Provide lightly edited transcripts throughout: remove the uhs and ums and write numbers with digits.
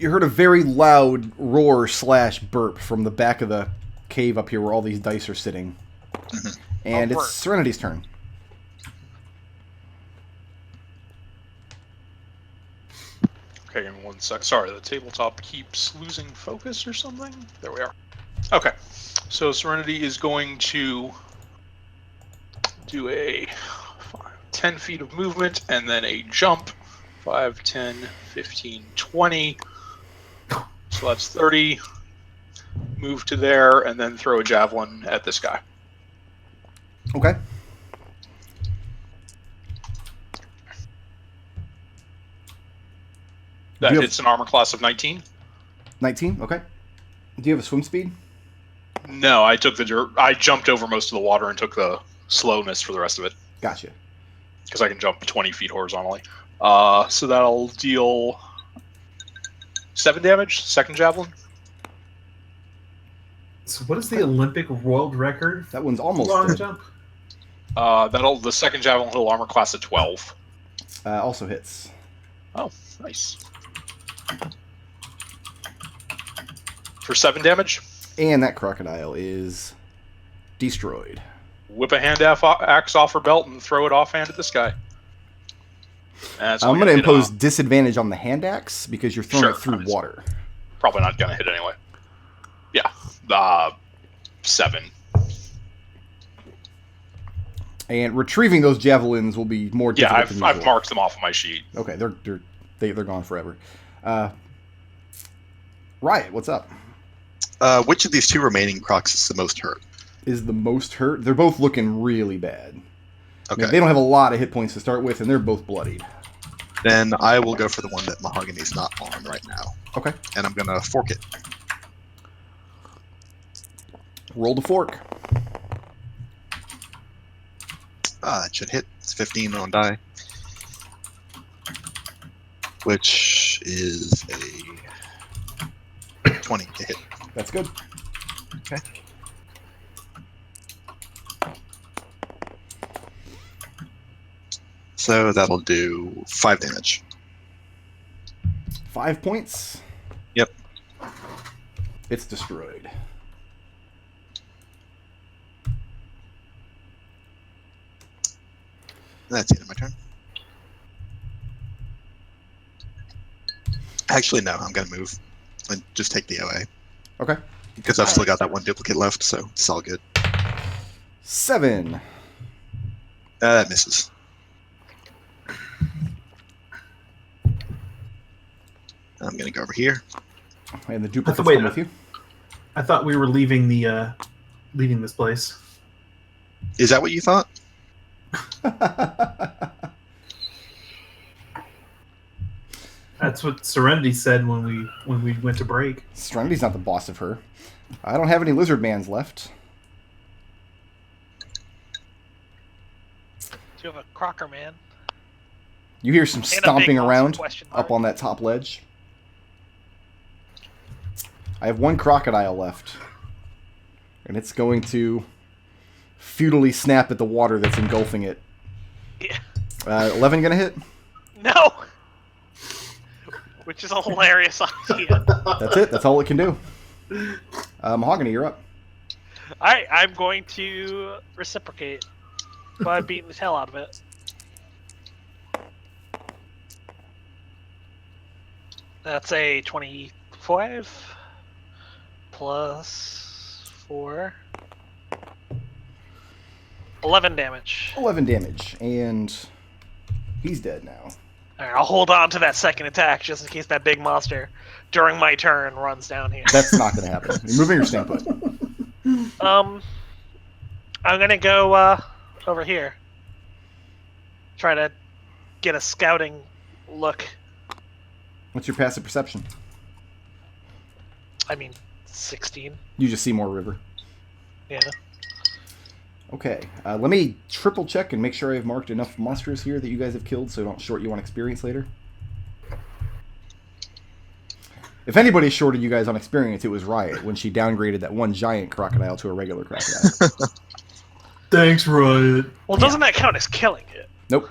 You heard a very loud roar / burp from the back of the cave up here where all these dice are sitting. And it's Serenity's turn. Okay, give me 1 sec. Sorry, the tabletop keeps losing focus or something. There we are. Okay, so Serenity is going to do a 10 feet of movement and then a jump. 5, 10, 15, 20. So that's 30. Move to there and then throw a javelin at this guy. Okay. That hits an armor class of 19. 19, okay. Do you have a swim speed? No, I took I jumped over most of the water and took the slowness for the rest of it. Gotcha. Because I can jump 20 feet horizontally. So that'll deal 7 damage. Second javelin. So what is the Olympic world record? That one's almost long dead. jump. The second javelin will armor class of 12. Also hits. Oh, nice. For 7 damage. And that crocodile is destroyed. Whip a axe off her belt and throw it offhand at this guy. I'm going to impose disadvantage on the hand axe because you're throwing it through water. Probably not going to hit anyway. Yeah. 7. And retrieving those javelins will be more difficult. Yeah, I've marked them off of my sheet. Okay, they're gone forever. Riot, what's up? Which of these 2 remaining crocs is the most hurt? Is the most hurt? They're both looking really bad. Okay. They don't have a lot of hit points to start with, and they're both bloodied. Then I will go for the one that Mahogany's not on right now. Okay. And I'm going to fork it. Roll the fork. That should hit. It's 15 on die. Which is a 20 to hit. That's good. Okay. So that'll do 5 damage. 5 points? Yep. It's destroyed. That's the end of my turn. Actually, no, I'm going to move and just take the OA. Okay. Because I've still got that one duplicate left, so it's all good. 7. That misses. I'm going to go over here. And the duplicate's come with you. I thought we were leaving this place. Is that what you thought? That's what Serenity said when we went to break. Serenity's not the boss of her. I don't have any lizard mans left. Do you have a crocker man? You hear some stomping around up on that top ledge. I have 1 crocodile left. And it's going to futilely snap at the water that's engulfing it. Yeah. 11 gonna hit? No! Which is a hilarious idea. That's it. That's all it can do. Mahogany, you're up. Alright, I'm going to reciprocate by beating the hell out of it. That's a 25 plus 4. 11 damage. 11 damage, and he's dead now. Alright, I'll hold on to that second attack just in case that big monster during my turn runs down here. That's not going to happen. You're moving your stand put. I'm going to go over here. Try to get a scouting look. What's your passive perception? I mean, 16. You just see more river. Yeah. Okay, let me triple check and make sure I've marked enough monsters here that you guys have killed so I don't short you on experience later. If anybody shorted you guys on experience, it was Riot when she downgraded that 1 giant crocodile to a regular crocodile. Thanks, Riot. Well, doesn't that count as killing it? Nope.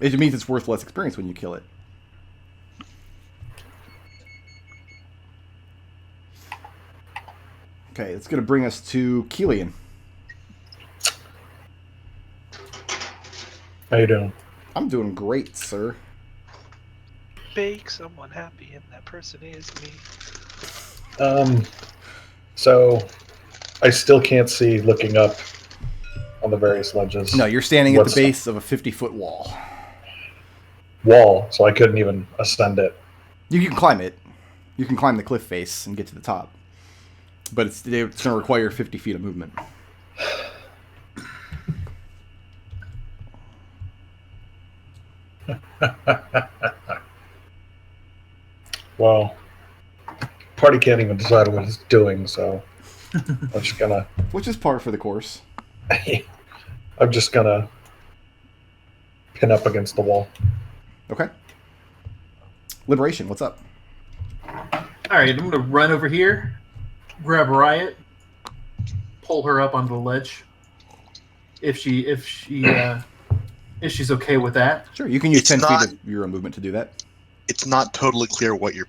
It means it's worth less experience when you kill it. Okay, it's going to bring us to Kelian. How you doing? I'm doing great, sir. Make someone happy, and that person is me. So I still can't see looking up on the various ledges. No, you're standing at the What's- base of a 50-foot wall. Wall, so I couldn't even ascend it. You can climb it. You can climb the cliff face and get to the top. But it's going to require 50 feet of movement. Well, party can't even decide what it's doing, so I'm just gonna Which is par for the course. I'm just gonna pin up against the wall. Okay. Liberation, what's up? All right, I'm gonna run over here, grab Riot, pull her up onto the ledge. If she's okay with that. Sure, you can use It's 10 not- feet of your own movement to do that. It's not totally clear what you're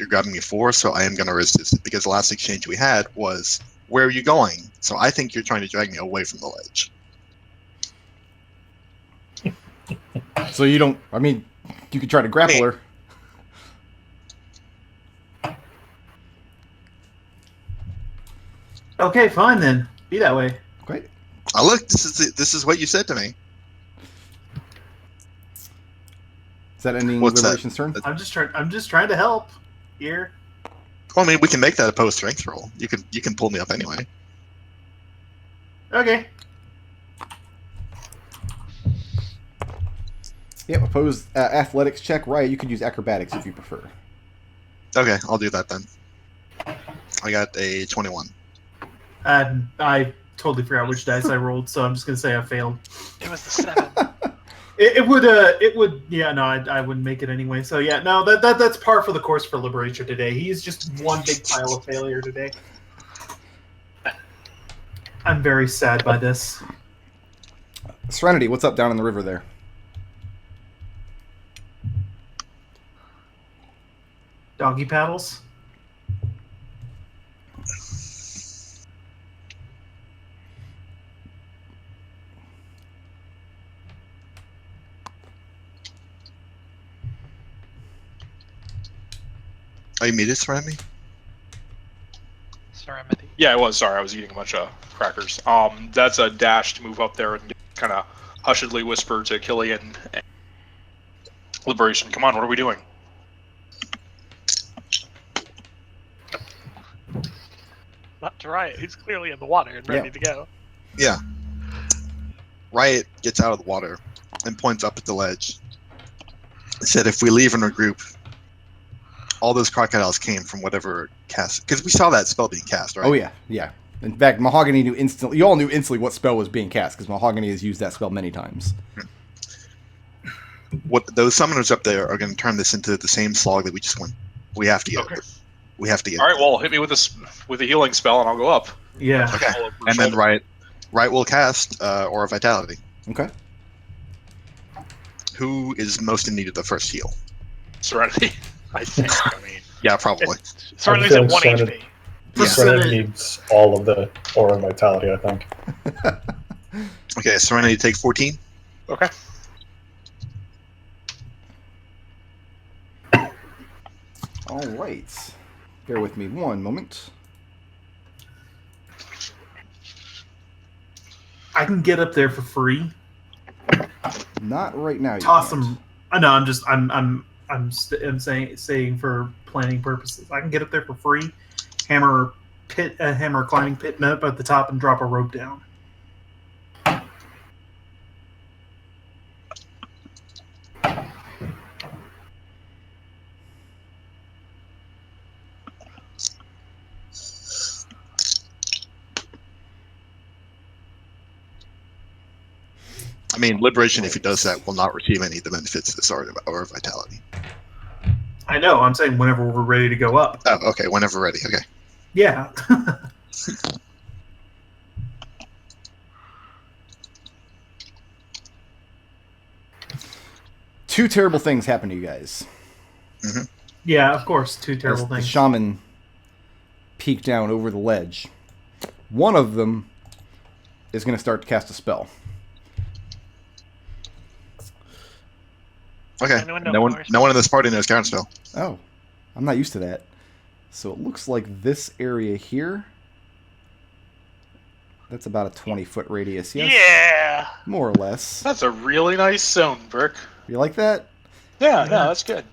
grabbing me for, so I am going to resist it because the last exchange we had was, "Where are you going?" So I think you're trying to drag me away from the ledge. So you don't... I mean, you could try to grapple Hey. her. Okay, fine then. Be that way. Okay. Oh, look, this is what you said to me. Is that ending What's that? Liberation's turn? I'm just trying to help here. Well, I mean, we can make that a post strength roll. You can pull me up anyway. Okay. Yep, opposed athletics check. Riot, you could use acrobatics if you prefer. Okay, I'll do that then. I got a 21. I totally forgot which dice I rolled, so I'm just gonna say I failed. It was the 7. It would yeah, no, I wouldn't make it anyway. So yeah, no, that's par for the course for Liberation today. He's just one big pile of failure today. I'm very sad by this. Serenity, what's up down in the river there? Doggy paddles. Are you muted, Serenity? Serenity. Yeah, I was. Sorry, I was eating a bunch of crackers. That's a dash to move up there and kind of hushedly whisper to Kelian. Liberation, come on, what are we doing? Not to Riot, who's clearly in the water and ready to go. Yeah. Riot gets out of the water and points up at the ledge. It said, "If we leave in a group, all those crocodiles came from whatever cast." Because we saw that spell being cast, right? Oh, yeah, yeah. In fact, Mahogany knew instantly... You all knew instantly what spell was being cast, because Mahogany has used that spell many times. What those summoners up there are going to turn this into the same slog that we just went. We have to get. Okay. We have to get. All right, well, hit me with a healing spell and I'll go up. Yeah. Okay. All over And then shoulder. Riot will cast Aura Vitality. Okay. Who is most in need of the first heal? Serenity, I think. I mean, Yeah, probably. Serenity's at feeling 1 Serenity- HP. Yeah. Serenity needs all of the Aura Vitality, I think. Okay, Serenity take 14. okay. All right. Bear with me one moment. I can get up there for free. Not right now. you Toss can't. them. I know. I'm saying for planning purposes. I can get up there for free. Hammer a climbing pit up at the top and drop a rope down. I mean, Liberation, if he does that, will not receive any of the benefits of this Aura Vitality. I know. I'm saying whenever we're ready to go up. Oh, okay, whenever ready. Okay. Yeah. Two terrible things happen to you guys. Yeah, of course. Two As terrible the things. shaman peek down over the ledge. One of them is going to start to cast a spell. Okay. Anyone know No one in this party knows counterspell. Oh, I'm not used to that. So it looks like this area here. That's about a 20-foot radius, yes? Yeah. More or less. That's a really nice zone, Burke. You like that? Yeah, no, that's good.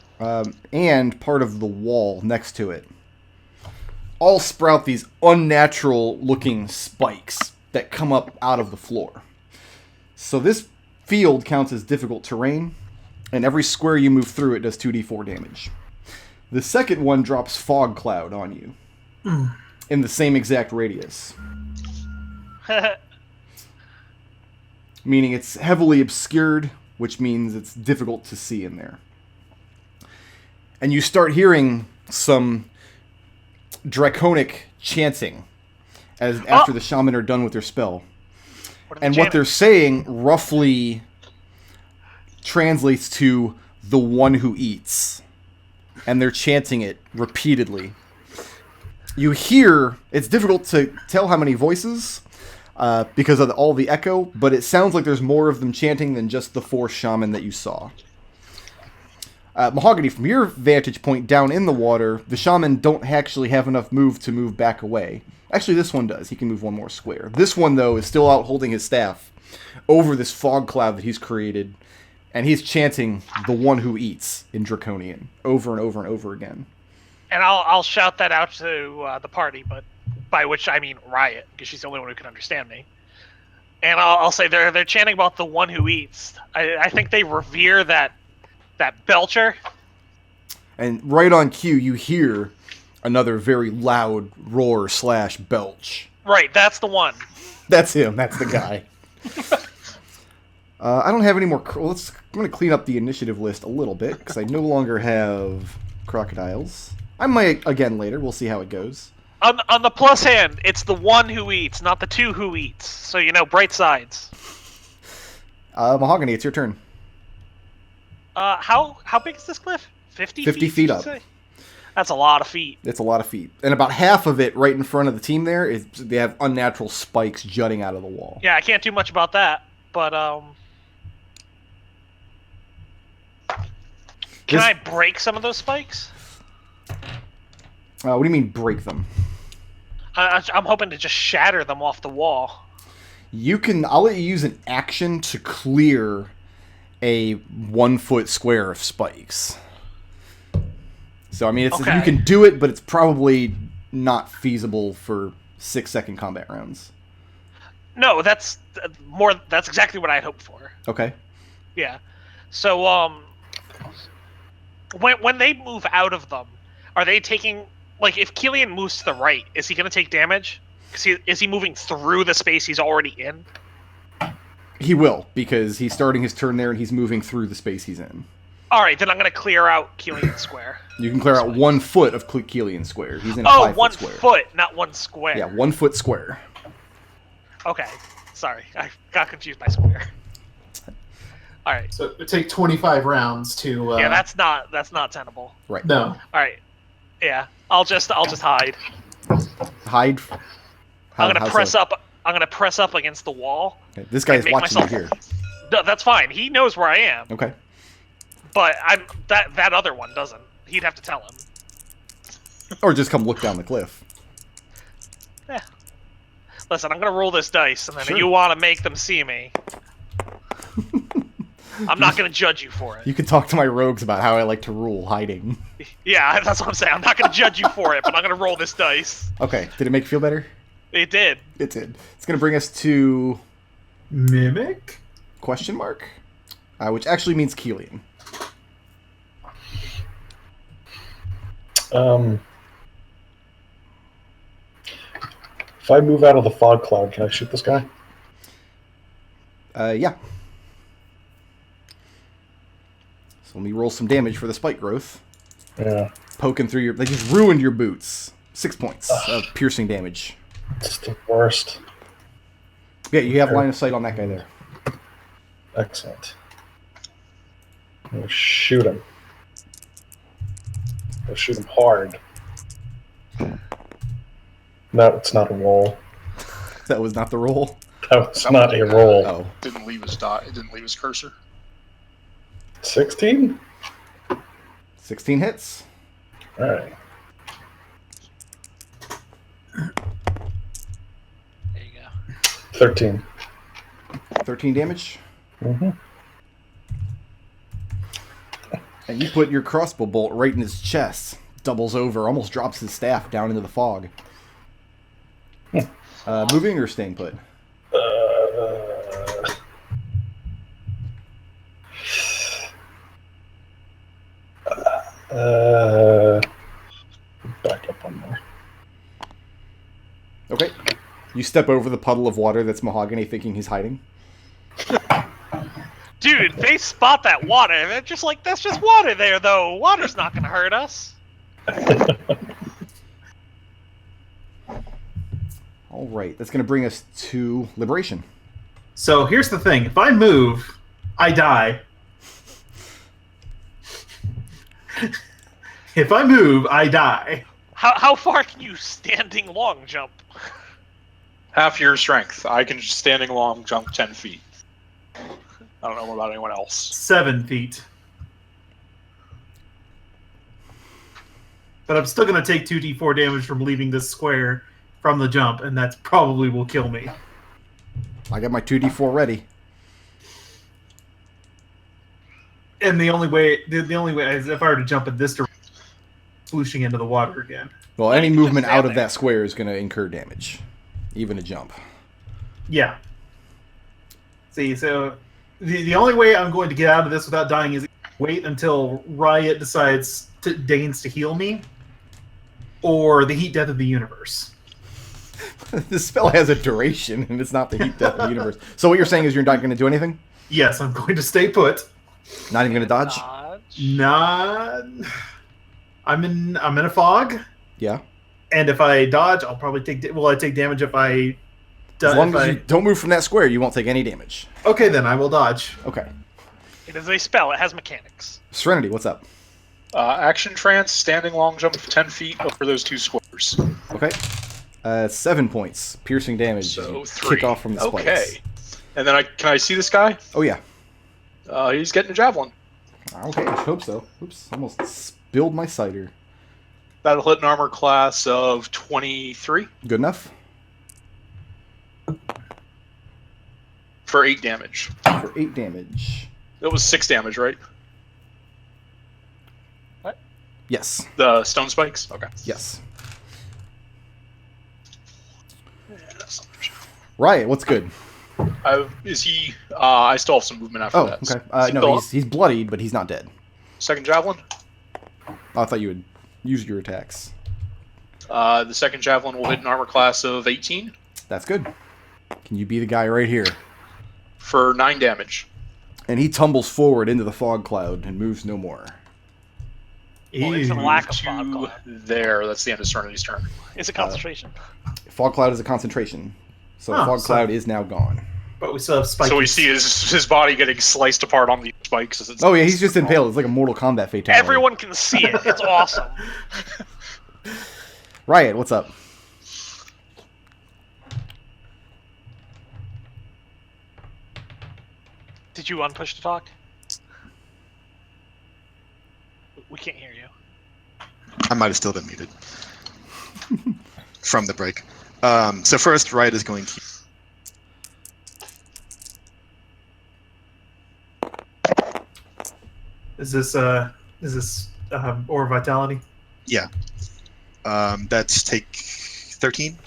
And part of the wall next to it. All sprout these unnatural-looking spikes that come up out of the floor. So this field counts as difficult terrain, and every square you move through it does 2d4 damage. The second one drops fog cloud on you in the same exact radius. Meaning it's heavily obscured, which means it's difficult to see in there. And you start hearing some draconic chanting after the shaman are done with their spell. What they're saying roughly translates to the one who eats. And they're chanting it repeatedly. You hear, it's difficult to tell how many voices because of all the echo, but it sounds like there's more of them chanting than just the 4 shaman that you saw. Mahogany, from your vantage point down in the water, the shaman don't actually have enough move to move back away. Actually, this one does. He can move one more square. This one, though, is still out holding his staff over this fog cloud that he's created, and he's chanting the one who eats in Draconian over and over and over again. And I'll shout that out to the party, but by which I mean Riot, because she's the only one who can understand me. And I'll say they're chanting about the one who eats. I think they revere that belcher. And right on cue, you hear another very loud roar / belch. Right, that's the one. That's him. That's the guy. I don't have any more... I'm going to clean up the initiative list a little bit, because I no longer have crocodiles. I might again later. We'll see how it goes. On the plus hand, it's the one who eats, not the 2 who eats. So, bright sides. Mahogany, it's your turn. How big is this cliff? 50 feet up. Say? That's a lot of feet. It's a lot of feet. And about half of it right in front of the team there is they have unnatural spikes jutting out of the wall. Yeah, I can't do much about that, but can I break some of those spikes? What do you mean break them? I'm hoping to just shatter them off the wall. I'll let you use an action to clear a 1-foot square of spikes. So, I mean, you can do it, but it's probably not feasible for 6-second combat rounds. No, that's exactly what I had hoped for. Okay. Yeah. So, when they move out of them, are they taking... Like, if Kelian moves to the right, is he going to take damage? Is he moving through the space he's already in? He will, because he's starting his turn there and he's moving through the space he's in. Alright, then I'm going to clear out Kelian Square. You can clear out 1 foot of Kelian Square. He's in a 5-foot square. 1 foot, not 1 square. Yeah, 1 foot square. Okay, sorry. I got confused by square. Alright. So it would take 25 rounds to... Yeah, that's not tenable. Right. No. Alright. Yeah, I'll just hide. Hide? I'm gonna press up. I'm gonna press up against the wall. Okay. This guy's watching you here. No, that's fine. He knows where I am. Okay. But that other one doesn't. He'd have to tell him. Or just come look down the cliff. Yeah. Listen, I'm gonna roll this dice, and then Sure. you want to make them see me. I'm not gonna judge you for it. You can talk to my rogues about how I like to rule hiding. Yeah, that's what I'm saying. I'm not gonna judge you for it, but I'm gonna roll this dice. Okay. Did it make you feel better? It did. It did. It's going to bring us to... Mimic? Question mark? Which actually means Kelian. If I move out of the fog cloud, can I shoot this guy? Yeah. So let me roll some damage for the spike growth. Yeah. Poking through your... They just ruined your boots. 6 points of piercing damage. It's the worst. Yeah, you have line of sight on that guy there. Excellent. I'm going to shoot him. I'm going to shoot him hard. No, it's not a roll. That was not the roll. That was not a roll. Oh. Didn't leave his dot. It didn't leave his cursor. 16? 16 hits. Alright. There you go. 13. 13 damage. Mm-hmm. And you put your crossbow bolt right in his chest. Doubles over, almost drops his staff down into the fog. Moving or staying put? Back up one more. Okay. You step over the puddle of water that's Mahogany thinking he's hiding. Dude, they spot that water. They're just like, that's just water there, though. Water's not going to hurt us. All right. That's going to bring us to Liberation. So here's the thing: if I move, I die. If I move, I die. How far can you standing long jump? Half your strength. I can standing long jump 10 feet. I don't know about anyone else. 7 feet. But I'm still going to take 2d4 damage from leaving this square from the jump, and that probably will kill me. I got my 2d4 ready. And the only way is if I were to jump in this direction, swooshing into the water again. Well, any movement stand out of there. that square is going to incur damage. Even a jump. Yeah. See, so the only way I'm going to get out of this without dying is wait until Riot deigns to heal me, or the heat death of the universe. This spell has a duration, and it's not the heat death of the universe. So what you're saying is you're not going to do anything? Yes, I'm going to stay put. Not even going to dodge? Not. I'm in a fog, Yeah. and if I dodge, I'll probably take. Will I take damage if I? As long as you don't move from that square, you won't take any damage. Okay, then I will dodge. Okay. It is a spell. It has mechanics. Serenity, what's up? Action trance, standing long jump 10 feet over those two squares. Okay. 7 points. Piercing damage. So as you 3. Kick off from the spikes. Okay. And then can I see this guy? Oh, yeah. He's getting a javelin. Okay, I hope so. Oops, almost spilled my cider. That'll hit an armor class of 23 Good enough? for 8 damage. For 8 damage. That was 6 damage, right? Yes. The stone spikes? Okay. Yes. Yeah, that's not much. Riot, what's good? Is he... I still have some movement after Oh, that. okay. No, he's bloodied, but he's not dead. Second javelin? Oh, I thought you would use your attacks. The second javelin will hit an armor class of 18 That's good. Can you be the guy right here? for 9 damage. And he tumbles forward into the fog cloud and moves no more. Well, it's a Ew. lack of To fog cloud. there. That's the end of Serenity's turn. It's a concentration. Fog cloud is a concentration. So Oh, fog so- cloud is now gone. But we still have spikes. So we see his body getting sliced apart on the spikes. As it's Oh yeah, he's just impaled. It's like a Mortal Kombat fatality. Everyone can see it. It's awesome. Riot, what's up? Did you unpush to talk? We can't hear you. I might have still been muted from the break. So first, Riot is going to. Is this Aura Vitality? That's take 13,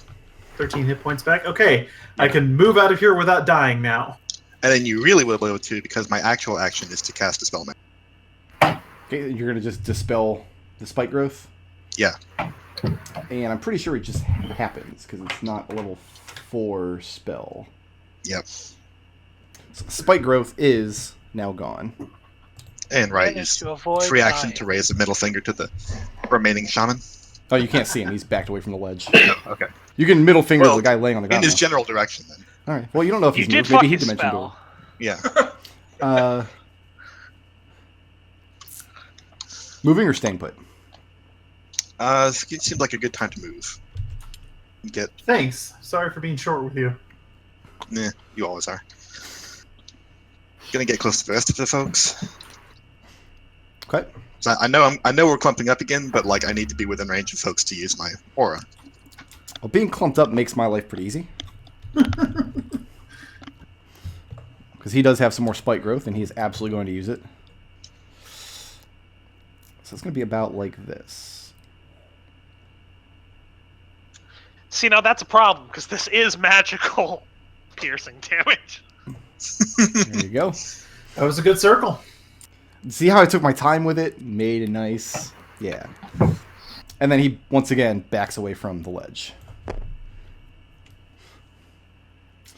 13 hit points back. Okay, I can move out of here without dying now. and then you really will be able to because my actual action is to cast a spell. Okay, you're gonna just dispel the spike growth. Yeah. And I'm pretty sure it just happens because it's not a level 4 spell. Yep. So spike growth is now gone. And Riot Managed used to avoid free action dying. to raise a middle finger to the remaining shaman. Oh, you can't see him. He's backed away from the ledge. Okay. You can middle finger Well, the guy laying on the In ground. his now. general direction, then. All right. Well, you don't know if You he's did moved. fuck Maybe he his dimension spell. Yeah. door. Moving or staying put? It seems like a good time to move. Get Thanks. Sorry for being short with you. you always are. Gonna get close to the rest of the folks. Okay. So I know we're clumping up again, but like I need to be within range of folks to use my aura. Well, being clumped up makes my life pretty easy. Because he does have some more spike growth, and he is absolutely going to use it. So it's going to be about like this. See, now that's a problem, because this is magical piercing damage. There you go. That was a good circle. See how I took my time with it? Made it nice. Yeah. And then he, once again, backs away from the ledge. Do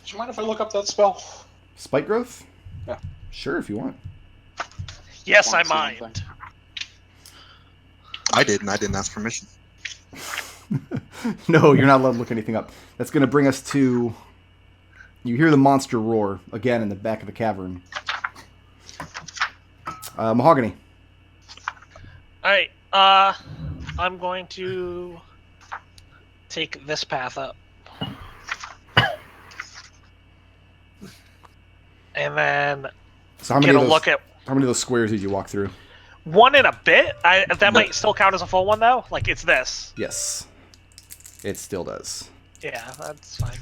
you mind if I look up that spell? Spike growth? Yeah. Sure, if you want. Yes, I Want to see mind. anything? I did, and I didn't ask permission. No, you're not allowed to look anything up. That's going to bring us to... You hear the monster roar again in the back of the cavern. Mahogany. Alright, I'm going to take this path up. And then So how get many a of those, look at how many of those squares did you walk through? one in a bit. That might still count as a full one, though. Like, it's this. Yes. It still does. Yeah, that's fine.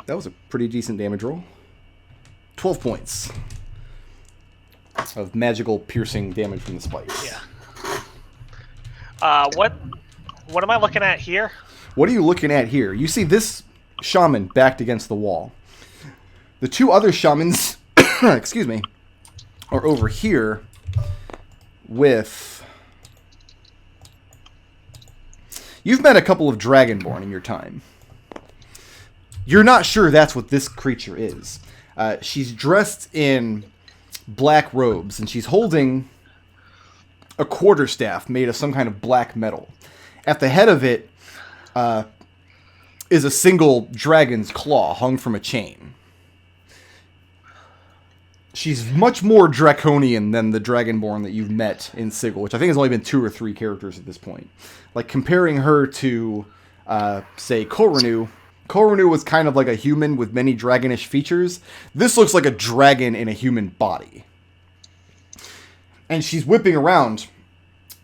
That was a pretty decent damage roll. 12 points of magical piercing damage from the spikes. Yeah. What am I looking at here? What are you looking at here? You see this shaman backed against the wall. The two other shamans, excuse me, are over here with... You've met a couple of Dragonborn in your time. You're not sure that's what this creature is. She's dressed in black robes, and she's holding a quarterstaff made of some kind of black metal. At the head of it is a single dragon's claw hung from a chain. She's much more draconian than the Dragonborn that you've met in Sigil, which I think has only been 2 or 3 characters at this point. Like, comparing her to, say, Koranu. Koranu was kind of like a human with many dragonish features. This looks like a dragon in a human body. And she's whipping around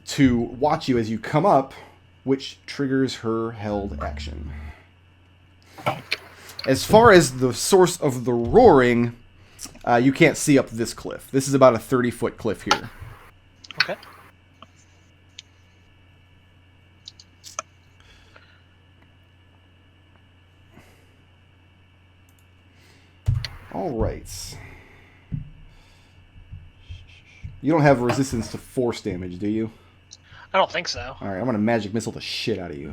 to watch you as you come up, which triggers her held action. As far as the source of the roaring, you can't see up this cliff. This is about a 30-foot cliff here. Okay. All right. You don't have resistance to force damage, do you? I don't think so. All right, I'm going to magic missile the shit out of you.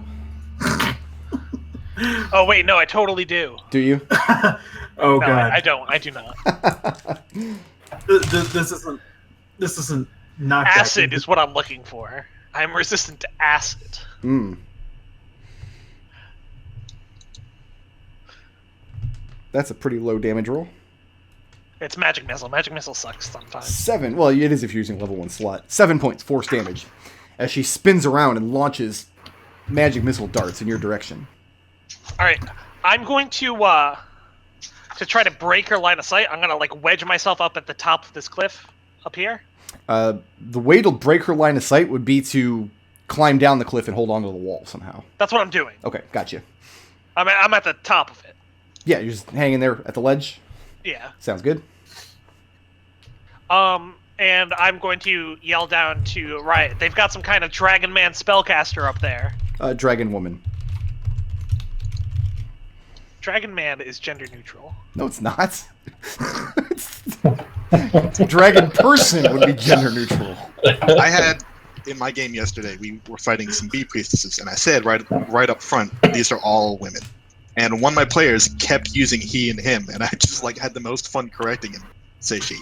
Oh, wait, no, I totally do. Do you? Oh No, god. I don't. I do not. This isn't knockback. Acid is what I'm looking for. I'm resistant to acid. Hmm. That's a pretty low damage roll. It's magic missile. Magic missile sucks sometimes. 7. Well, it is if you're using level 1 slot. 7 points, force damage. As she spins around and launches magic missile darts in your direction. Alright, I'm going to try to break her line of sight. I'm gonna like wedge myself up at the top of this cliff up here. The way to break her line of sight would be to climb down the cliff and hold onto the wall somehow. That's what I'm doing. Okay, gotcha. I'm at the top of it. Yeah, you're just hanging there at the ledge. Yeah. Sounds good. And I'm going to yell down to Riot. They've got some kind of Dragon Man spellcaster up there. Dragon woman. Dragon Man is gender neutral. No, it's not. Dragon person would be gender neutral. I had in my game yesterday. We were fighting some bee priestesses, and I said right up front, these are all women. And one of my players kept using he and him, and I just like had the most fun correcting him. Say she.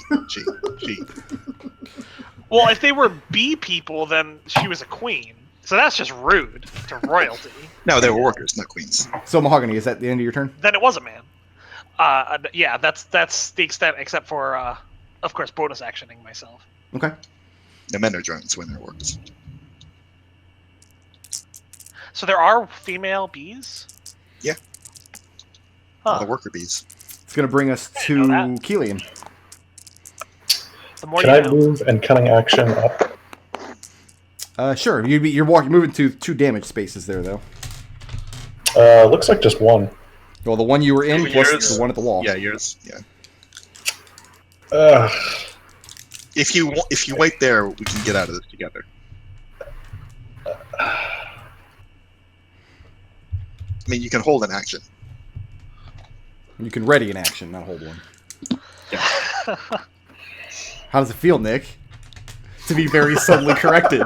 Well, if they were bee people, then she was a queen. So that's just rude to royalty. No, they were workers, not queens. So, Mahogany, is that the end of your turn? Then it was a man. Yeah, that's the extent, except for, of course, bonus actioning myself. Okay. The men are drones when they're workers. So there are female bees? Yeah. All Huh. the worker bees. It's going to bring us I to didn't know that. Kelian. The more Can you I know. move and cunning action up? Sure. You're moving to 2 damage spaces there, though. Looks like just one. Well, the one you were in plus Yours? the one at the wall. Yeah, yours. Yeah. Ugh. If you wait there, we can get out of this together. I mean, you can hold an action. You can ready an action, not hold one. Yeah. How does it feel, Nick? To be very subtly corrected.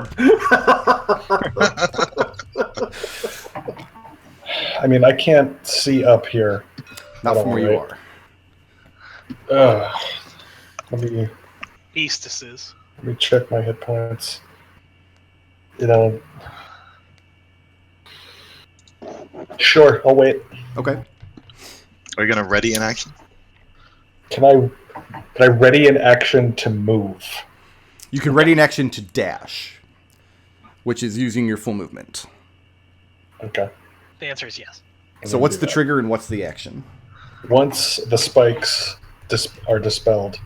I mean, I can't see up here. Not Hold from on, where you right? are. Let me Beastesses. check my hit points. You know. Sure, I'll wait. Okay. Are you gonna ready an action? Can I ready an action to move? You can ready an action to dash, which is using your full movement. Okay. The answer is yes. So what's the trigger and what's the action? Once the spikes are dispelled,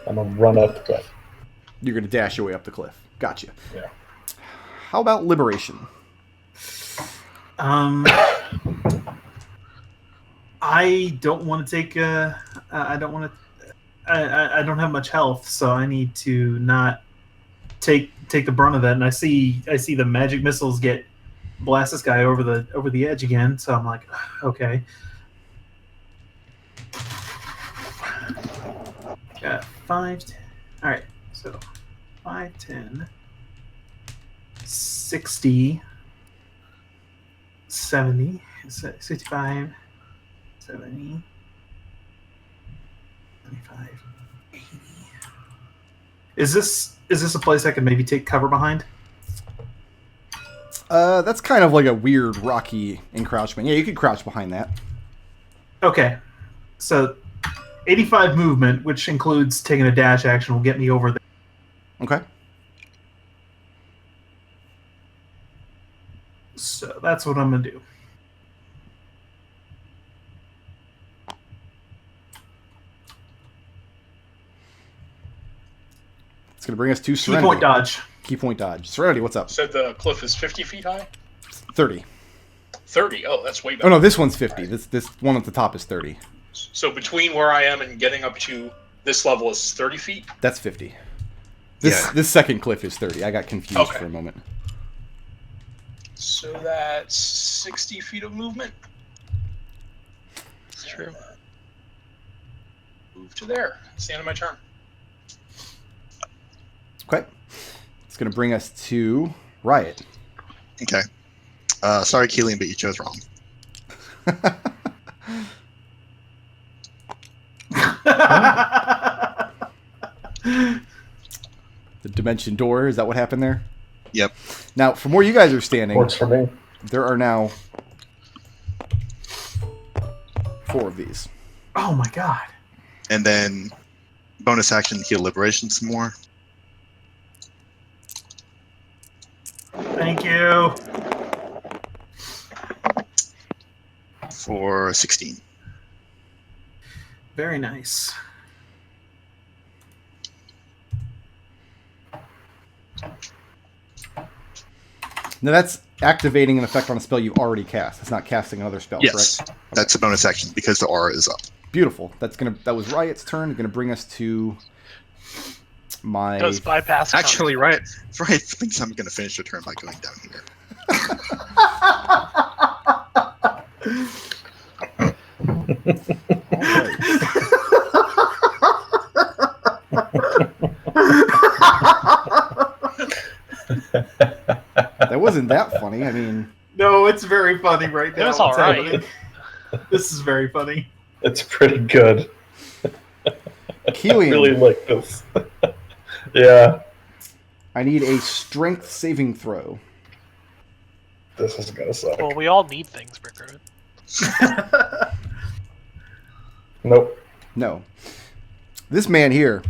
I'm gonna run up the cliff. You're going to dash your way up the cliff. Gotcha. Yeah. How about liberation? I don't want to take. I don't want to. I don't have much health, so I need to not take the brunt of that. And I see the magic missiles blast this guy over the edge again. So I'm like, okay. Got 5, 10. All right, so 5, 10, 60, 70, 65, 70, 75, 80. Is this a place I can maybe take cover behind? That's kind of like a weird rocky encroachment. Yeah, you could crouch behind that. Okay, so 85 movement, which includes taking a dash action, will get me over there. Okay. So that's what I'm gonna do. It's going to bring us to Key Serenity. point dodge. Key point dodge. Serenity, what's up? Said the cliff is 50 feet high? 30. 30. Oh, that's way better. Oh, no, this one's 50. This one at the top is 30. So between where I am and getting up to this level is 30 feet? That's 50. This second cliff is 30. I got confused for a moment. So that's 60 feet of movement. It's true. Move to there. It's the end of my turn. Okay. It's going to bring us to Riot. Okay. Sorry, Kelian, but you chose wrong. The dimension door, is that what happened there? Yep. Now, from where you guys are standing, Works for me. there are now 4 of these. Oh my god. And then bonus action, heal liberation some more. Thank you. For 16. Very nice. Now, that's activating an effect on a spell you already cast. It's not casting another spell, Yes. correct? That's a bonus action because the aura is up. Beautiful. That was Riot's turn. Going to bring us to my... Does bypass. Actually, Riot thinks I'm going to finish the turn by going down here. That wasn't that funny. I mean... No, it's very funny right now. It was what's all right. happening. This is very funny. It's pretty good. I Kelian, really like this. Yeah, I need a strength saving throw. this is gonna suck. Well, we all need things, Brickroad. Nope. No. This man here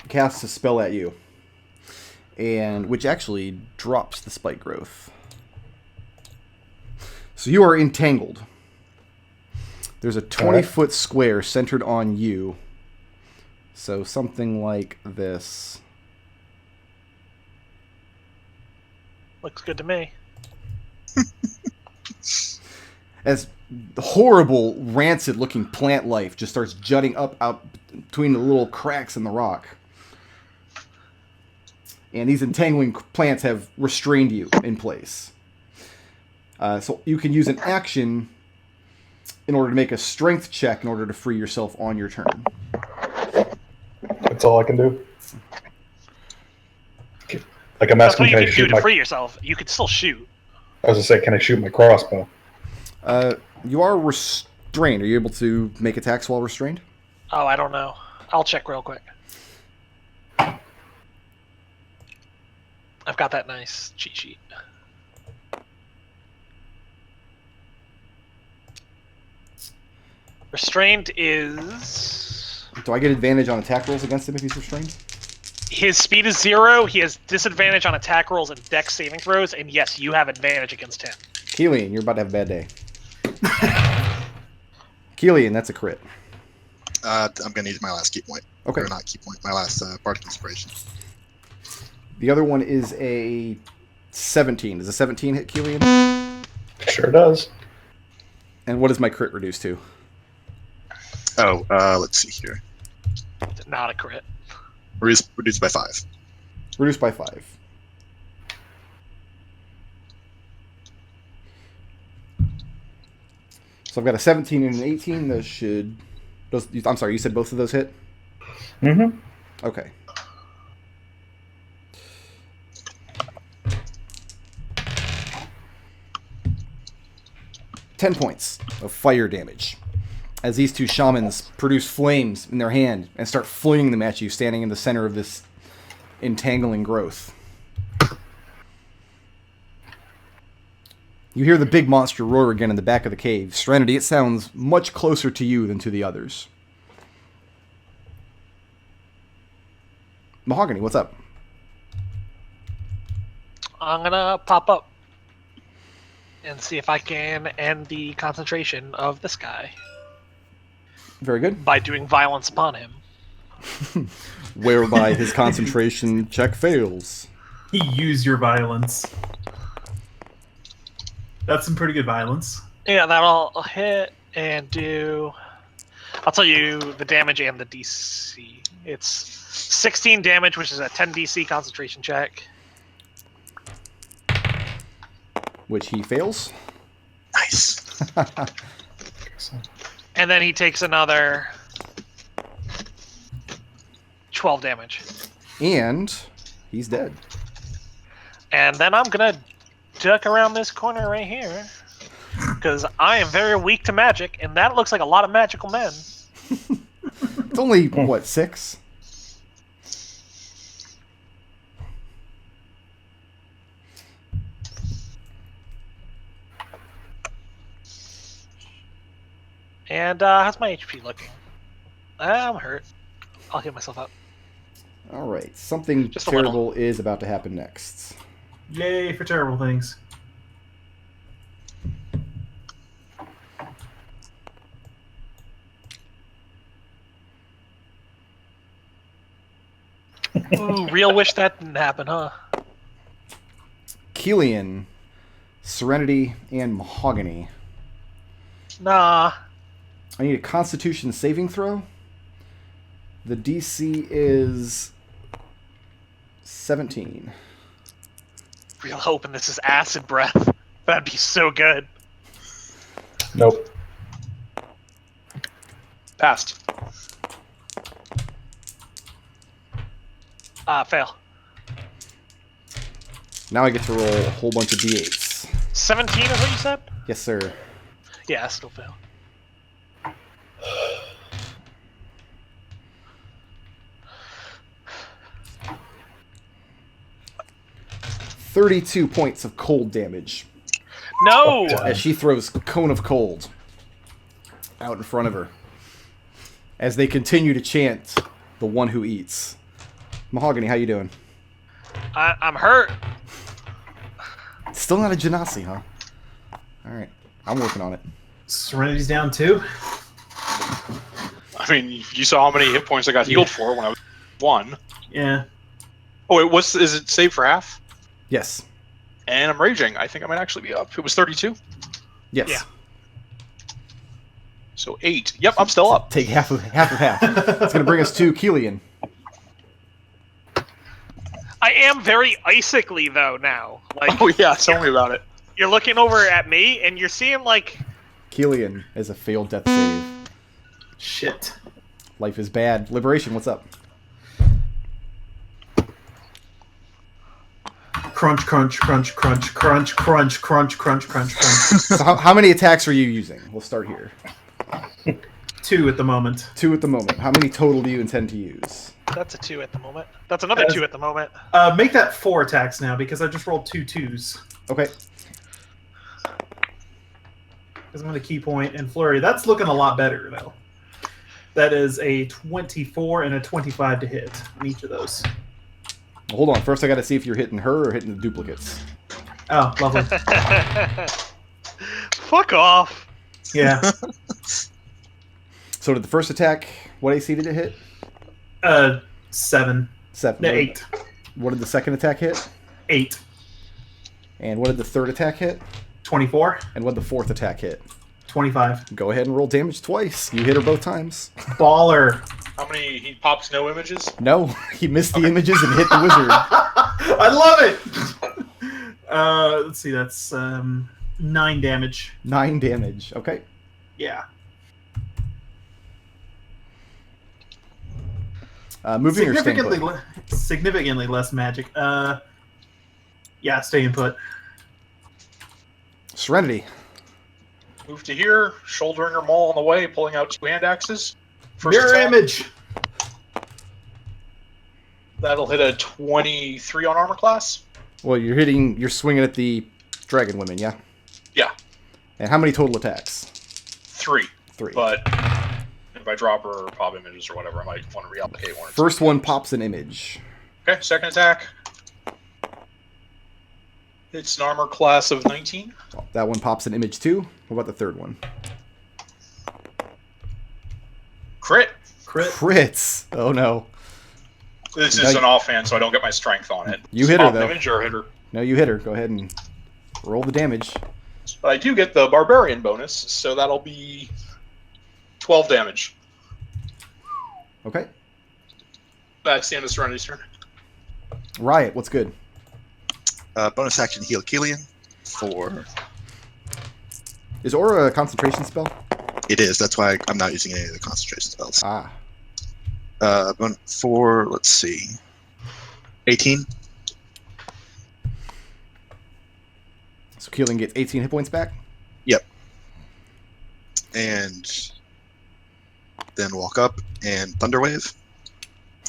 casts a spell at you. and which actually drops the spike growth. So you are entangled. There's a 20-foot square centered on you. So something like this. Looks good to me. As horrible, rancid-looking plant life just starts jutting up out between the little cracks in the rock. And these entangling plants have restrained you in place. So you can use an action in order to make a strength check in order to free yourself on your turn. That's all I can do. Like I'm That's asking, what you can I can do shoot to my? free yourself. You could still shoot. I was gonna say, can I shoot my crossbow? You are restrained. Are you able to make attacks while restrained? Oh, I don't know. I'll check real quick. I've got that nice cheat sheet. Restrained is... Do I get advantage on attack rolls against him if he's restrained? His speed is 0, he has disadvantage on attack rolls and dex saving throws, and yes, you have advantage against him. Kelian, you're about to have a bad day. Kelian, that's a crit. I'm gonna use my last key point. Okay. Or not key point. My last bardic inspiration. The other one is a 17. Does a 17 hit Kelian? Sure does. And what is my crit reduced to? Oh, let's see here. Not a crit. Reduced by 5. Reduced by 5. So I've got a 17 and an 18. Those should... I'm sorry, you said both of those hit? Mm-hmm. Okay. Ten points of fire damage as these two shamans produce flames in their hand and start flinging them at you, standing in the center of this entangling growth. You hear the big monster roar again in the back of the cave. Serenity, it sounds much closer to you than to the others. Mahogany, what's up? I'm gonna pop up and see if I can end the concentration of this guy Very good. by doing violence upon him. Whereby his concentration check fails. Use your violence. That's some pretty good violence. Yeah, that'll hit and do... I'll tell you the damage and the DC. It's 16 damage, which is a 10 DC concentration check. Which he fails. Nice. And then he takes another 12 damage. And he's dead. And then I'm gonna duck around this corner right here. Because I am very weak to magic, and that looks like a lot of magical men. It's only, what, 6? And how's my HP looking? I'm hurt. I'll heal myself up. Alright, something Just a terrible is about to happen next. Yay for terrible things. Ooh, real wish that didn't happen, huh? Kelian, Serenity, and Mahogany. Nah. I need a Constitution saving throw. The DC is 17. Real hoping this is acid breath. That'd be so good. Nope. Passed. Fail. Now I get to roll a whole bunch of D8s. 17 is what you said? Yes, sir. Yeah, I still fail. 32 points of cold damage No! as she throws Cone of Cold out in front of her. As they continue to chant, the one who eats. Mahogany, how you doing? I'm hurt. Still not a Genasi, huh? All right, I'm working on it. Serenity's down 2. I mean, you saw how many hit points I got healed for when I was 1. Yeah. Oh, is it saved for half? Yes. And I'm raging. I think I might actually be up. It was 32. Yes. Yeah. So 8. Yep, I'm still up. Take half of half. It's gonna bring us to Kelian. I am very icically though now. Like, Oh yeah, tell me about it. you're looking over at me and you're seeing like Kelian is a failed death save. Shit. Life is bad. Liberation, what's up? Crunch, crunch, crunch, crunch, crunch, crunch, crunch, crunch, crunch, crunch. So how many attacks are you using? We'll start here. 2 at the moment. 2 at the moment. How many total do you intend to use? that's a 2 at the moment. That's another 2 at the moment. Make that 4 attacks now because I just rolled 2 2s. Okay. Because I'm going to key point and flurry. That's looking a lot better though. That is a 24 and a 25 to hit on each of those. Well, hold on. First, I got to see if you're hitting her or hitting the duplicates. Oh, lovely. Fuck off. Yeah. So did the first attack, what AC did it hit? 7. 7. No, 8. What did the second attack hit? 8. And what did the third attack hit? 24. And what did the fourth attack hit? 25. Go ahead and roll damage twice. You hit her both times. Baller. How many? He pops no images? No, he missed the images and hit the wizard. I love it. Let's see. That's 9 damage. 9 damage. Okay. Yeah. Moving or staying Significantly, put? significantly less magic. Yeah, staying put. Serenity. Move to here, shouldering her maul on the way, pulling out 2 hand axes. First Mirror attack, image. that'll hit a 23 on armor class. Well, you're swinging at the dragon women, yeah? Yeah, And how many total attacks? 3. 3. But if I drop her or pop images or whatever, I might want to reallocate 1 or 2. First one pops an image. Okay, second attack. It's an armor class of 19. That one pops an image too. What about the third one? Crit. Crits. Oh no. This No, is an offhand, so I don't get my strength on it. You hit her, Pop though. Image or hit her. No, you hit her. Go ahead and roll the damage. But I do get the Barbarian bonus, so that'll be 12 damage. Okay. That's the end of Serenity's turn. Riot, what's good? Bonus action heal Kelian for. Is Aura a concentration spell? It is. That's why I'm not using any of the concentration spells. Ah. For let's see, 18. So Kelian gets 18 hit points back? Yep. And then walk up and Thunderwave.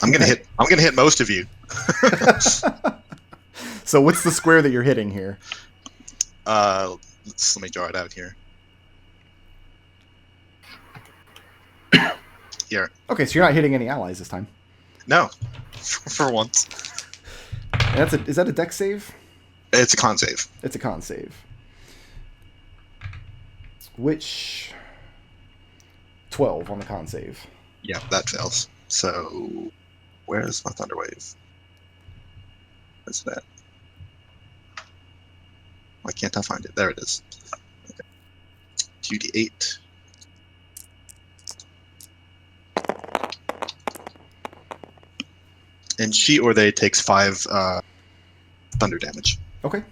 I'm gonna hit most of you. So what's the square that you're hitting here? Let me draw it out here. Here. Okay, so you're not hitting any allies this time. No, for once. And is that a dex save? It's a con save. It's a con save. Which 12 on the con save. Yeah, that fails. So, where's my Thunderwave? Where's that? Why can't I find it? There it is. Okay. 2d8. And she or they takes 5 thunder damage. Okay.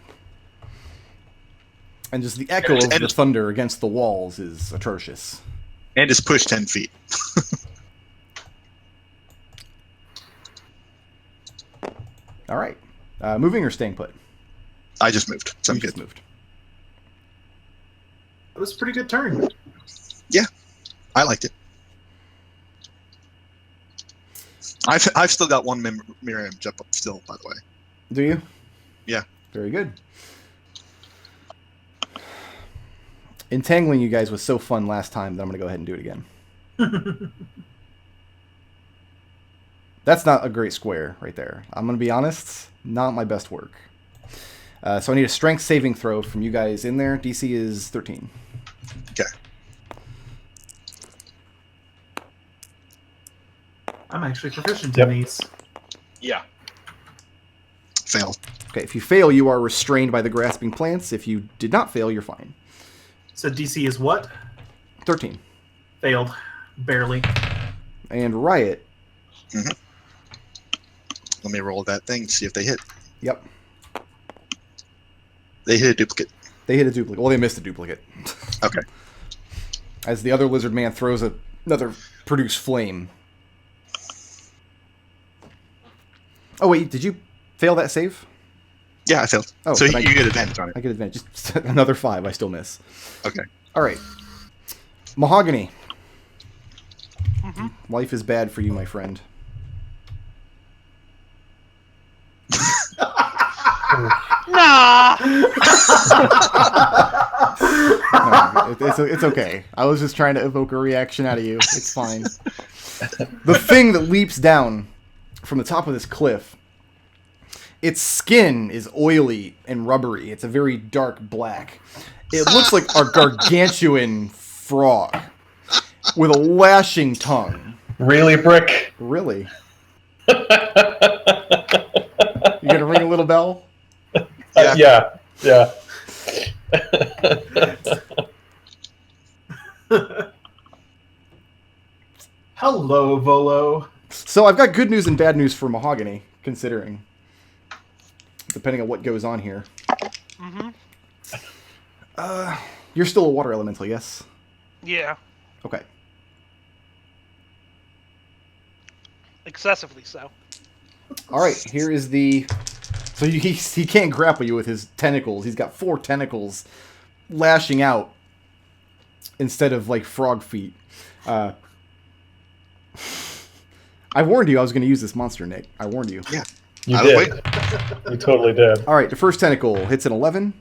And just the echo of the thunder against the walls is atrocious. And is pushed 10 feet. All right. Moving or staying put? I just moved, so I'm You good. just moved. That was a pretty good turn. I liked it. I've still got one mirror image up still, by the way. Do you? Yeah. Very good. Entangling you guys was so fun last time that I'm going to go ahead and do it again. That's not a great square right there. I'm going to be honest, not my best work. So I need a strength saving throw from you guys in there. DC is 13. Okay. I'm actually proficient in these. Yeah. Fail. Okay, if you fail, you are restrained by the grasping plants. If you did not fail, you're fine. So DC is what? 13. Failed. Barely. And Riot. Let me roll that thing to see if they hit. Yep. They hit a duplicate. They hit a duplicate. Well, they missed a duplicate. Okay. As the other lizard man throws another produce flame. Oh, wait, did you fail that save? Yeah, I failed. Oh, so but you get advantage on it. I get advantage. Just another 5. I still miss. Okay. All right. Mahogany. Life is bad for you, my friend. Nah. No, it's okay. I was just trying to evoke a reaction out of you. It's fine. The thing that leaps down from the top of this cliff, its skin is oily and rubbery. It's a very dark black. It looks like a gargantuan frog with a lashing tongue. Really, Brick? Really? You gonna ring a little bell? Yeah. Hello, Volo. So I've got good news and bad news for Mahogany, considering. Depending on what goes on here. You're still a water elemental, yes? Yeah. Okay. Excessively so. All right, here is the... So he can't grapple you with his tentacles. He's got 4 tentacles lashing out instead of, like, frog feet. I warned you I was going to use this monster, Nick. I warned you. Yeah. You I did. was You totally did. All right, the first tentacle hits an 11.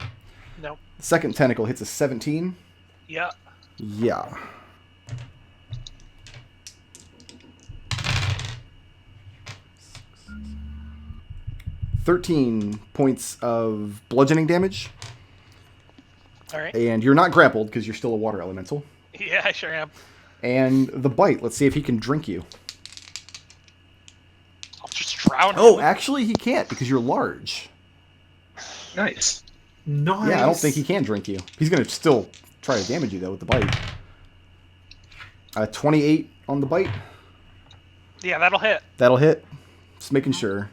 Nope. The second tentacle hits a 17. Yeah. Yeah. $13 points of bludgeoning damage. All right. And you're not grappled because you're still a water elemental. Yeah, I sure am. And the bite. Let's see if he can drink you. I'll just drown him. Oh, actually he can't because you're large. Nice. Nice. Yeah, I don't think he can drink you. He's going to still try to damage you, though, with the bite. 28 on the bite. Yeah, that'll hit. That'll hit. Just making sure.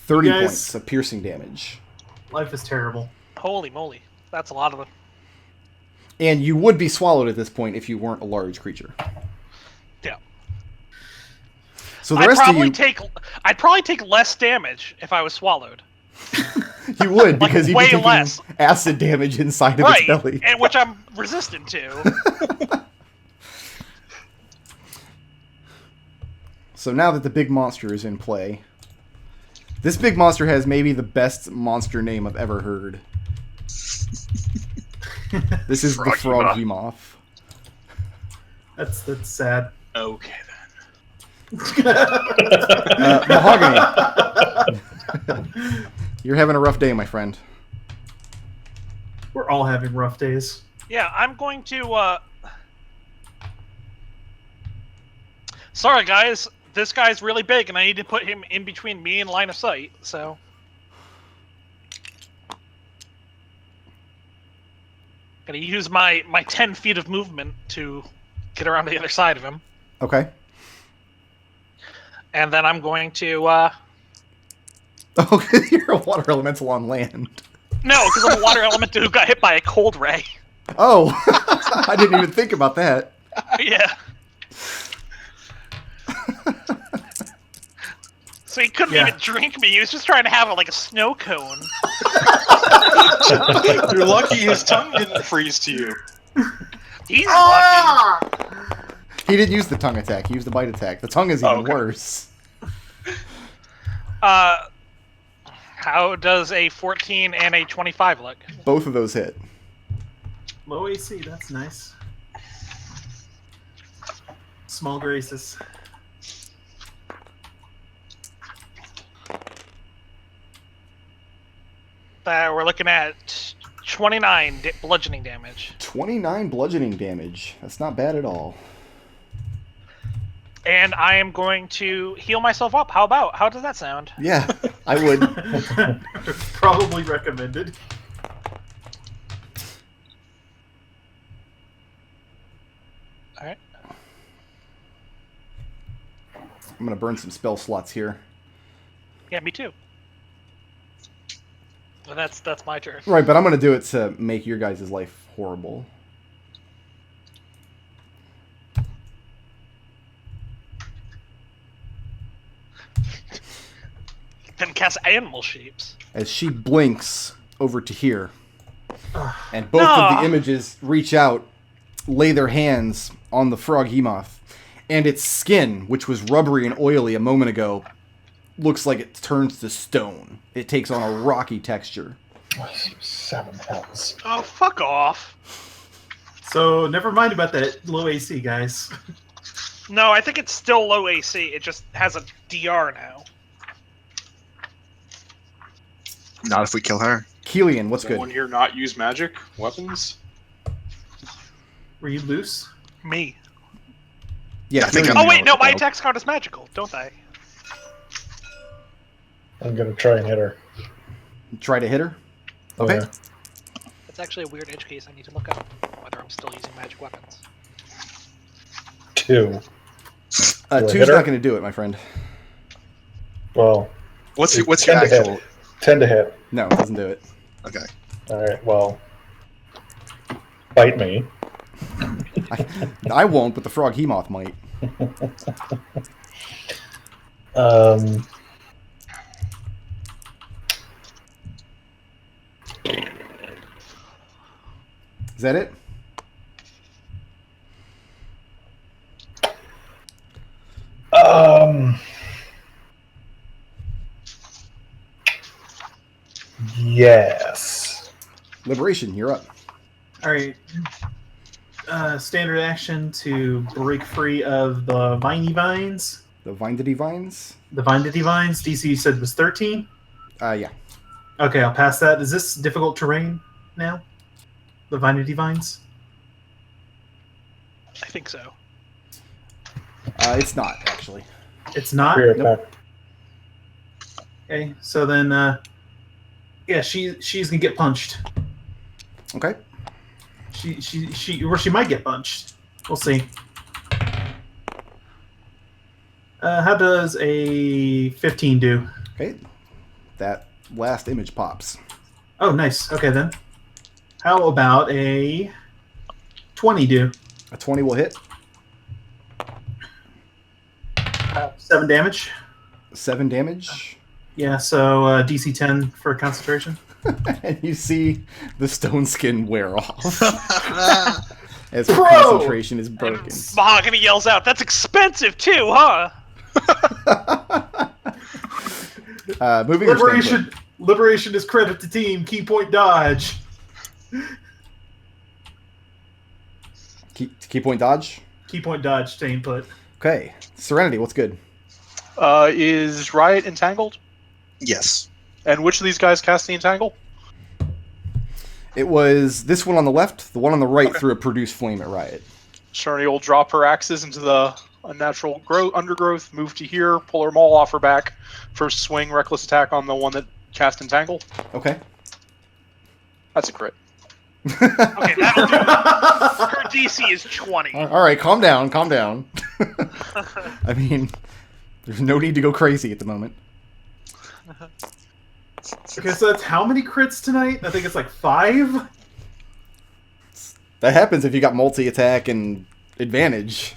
$30 guys- points of piercing damage. Life is terrible. Holy moly. That's a lot of them. And you would be swallowed at this point if you weren't a large creature. Yeah. So the rest of you... I'd probably take less damage if I was swallowed. You would, because you'd be way taking less. acid damage inside of its belly. And which I'm resistant to. So now that the big monster is in play, this big monster has maybe the best monster name I've ever heard. This is the Froghemoth. That's sad. Okay then. Mahogany. You're having a rough day, my friend. We're all having rough days. Yeah, I'm going to, Sorry, guys. This guy's really big, and I need to put him in between me and line of sight, so... Gonna use my 10 feet of movement to get around to the other side of him. Okay. And then I'm going to, Oh, you're a water elemental on land. No, because I'm a water elemental who got hit by a cold ray. Oh, I didn't even think about that. Yeah. So he couldn't even drink me. He was just trying to have a snow cone. You're lucky his tongue didn't freeze to you. He's lucky. He didn't use the tongue attack. He used the bite attack. The tongue is even worse. How How does a 14 and a 25 look? Both of those hit. Low AC, that's nice. Small graces. We're looking at 29 bludgeoning damage. 29 bludgeoning damage. That's not bad at all. And I am going to heal myself up. How about? How does that sound? Yeah, I would. Probably recommended. Alright. I'm going to burn some spell slots here. Yeah, me too. Well, that's my turn. Right, but I'm going to do it to make your guys' life horrible. Then cast animal shapes. As she blinks over to here, and both of the images reach out, lay their hands on the Froghemoth, and its skin, which was rubbery and oily a moment ago, looks like it turns to stone. It takes on a rocky texture. 7 hells. Oh, fuck off. So never mind about that low AC, guys. No, I think it's still low AC. It just has a DR now. Not if we kill her. Kelian, what's Does good? anyone here not use magic weapons? Were you loose? Me. Yeah, I think Kelian- I'm- Oh, wait, no, my No. attack count is magical, don't I? I'm gonna try and hit her. Try to hit her. Okay. Yeah. That's actually a weird edge case I need to look up whether I'm still using magic weapons. 2. Do I Two's hit her? not going to do it, my friend. Well, What's your 10 to hit. actual? 10 to hit. No, it doesn't do it. Okay. Alright, well. Bite me. I won't, but the Froghemoth might. Is that it? Yes. Liberation, you're up. All right. Standard action to break free of the viney vines. The Vindity Vines? The vinety vines. DC you said was 13. Yeah. Okay, I'll pass that. Is this difficult terrain now? The vinety vines. I think so. It's not, actually. It's not. Spirit Nope. attack. Okay, so then, yeah, she's gonna get punched. Okay. She might get punched. We'll see. How does a 15 do? Okay. That last image pops. Oh, nice. Okay, then. How about a 20 do? A 20 will hit. 7 damage. 7 damage. Yeah, so DC 10 for concentration. And you see the stone skin wear off as her Bro! concentration is broken. And Mahogany yells out, "That's expensive too, huh?" Moving or staying Liberation. Liberation is credit to team. Key point dodge. put? Key point dodge. Key point dodge. Staying put. Okay. Serenity, what's good? Is Riot entangled? Yes. And which of these guys cast the entangle? It was this one on the left, the one on the right Okay. threw a produce flame at Riot. Serenity will drop her axes into the unnatural undergrowth, move to here, pull her maul off her back. First swing, reckless attack on the one that cast entangle. Okay. That's a crit. Okay, that'll do. Her DC is 20. All right, calm down, calm down. I mean, there's no need to go crazy at the moment. Okay, so that's how many crits tonight? I think it's like 5. That happens if you got multi-attack and advantage.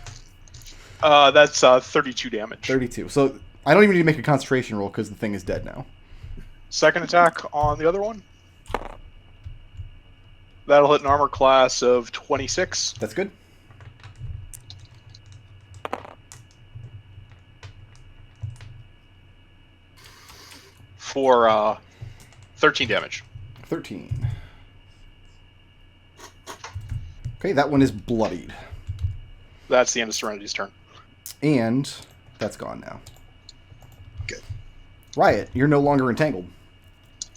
That's 32 damage. 32. So I don't even need to make a concentration roll because the thing is dead now. Second attack on the other one. That'll hit an armor class of 26. That's good. For 13 damage. 13. Okay, that one is bloodied. That's the end of Serenity's turn. And that's gone now. Good. Riot, you're no longer entangled.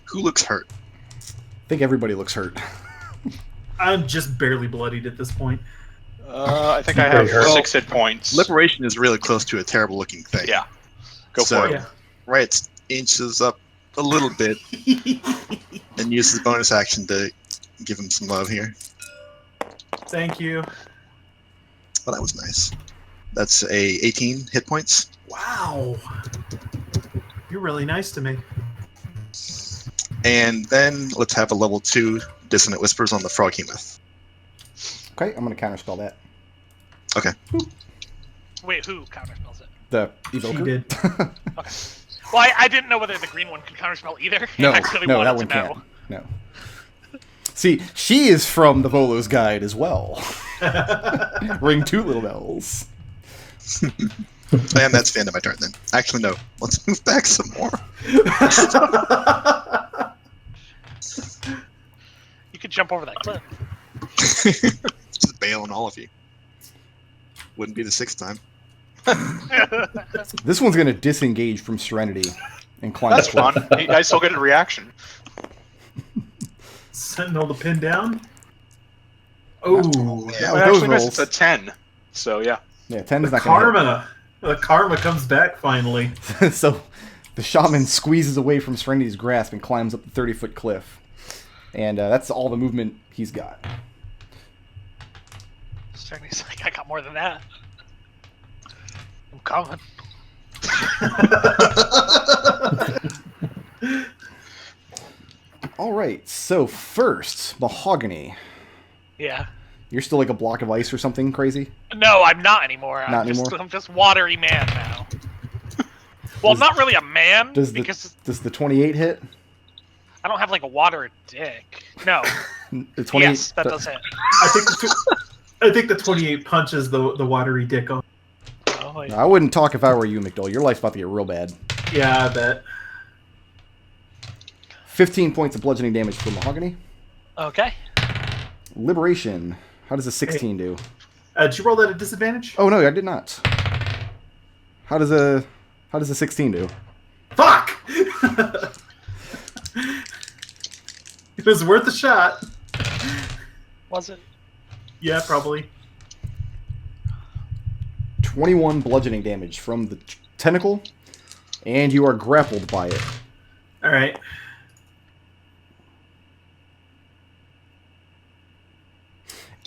Who looks hurt? I think everybody looks hurt. I'm just barely bloodied at this point. I think I have 6 hit points. Liberation is really close to a terrible looking thing. Yeah. Go So- for it. Yeah. Riot inches up a little bit and uses bonus action to give him some love here. Thank you. Well, that was nice. That's a 18 hit points. Wow. You're really nice to me. And then let's have a level 2 Dissonant Whispers on the Froghemoth. Okay, I'm going to counterspell that. Wait, who counterspells it? The Evoker. She did. Okay. Well, I didn't know whether the green one could counterspell either. No, I really no, wanted that one to know. can't. No. See, she is from the Volo's Guide as well. Ring 2 little bells. And that's the end of my turn then. Actually, no. Let's move back some more. You could jump over that cliff. Just bail on all of you. Wouldn't be the 6th time. This one's going to disengage from Serenity and climb That's the cliff. fun. I still get a reaction. Sentinel to pin down. Oh, Yeah, Well, with actually, those miss, rolls. it's a 10. So, yeah. Yeah, 10 is the not going to karma. The karma comes back finally. hit. So the shaman squeezes away from Serenity's grasp and climbs up the 30-foot cliff. And that's all the movement he's got. Serenity's like, I got more than that. I'm coming. All right, so first, Mahogany. Yeah. You're still like a block of ice or something crazy? No, I'm not anymore. Not anymore? I'm just watery man now. Well, I'm not really a man Does because the 28 hit? I don't have like a water dick. No. The 28. Yes, that does hit. I think the 28 punches the watery dick on. Oh, wait. I wouldn't talk if I were you, McDohl. Your life's about to get real bad. Yeah, I bet. 15 points of bludgeoning damage for Mahogany. Okay. Liberation. How does a 16 do? Did you roll that at disadvantage? Oh no, I did not. How does a 16 do? Fuck! It was worth a shot. Was it? Yeah, probably. 21 bludgeoning damage from the tentacle, and you are grappled by it. All right.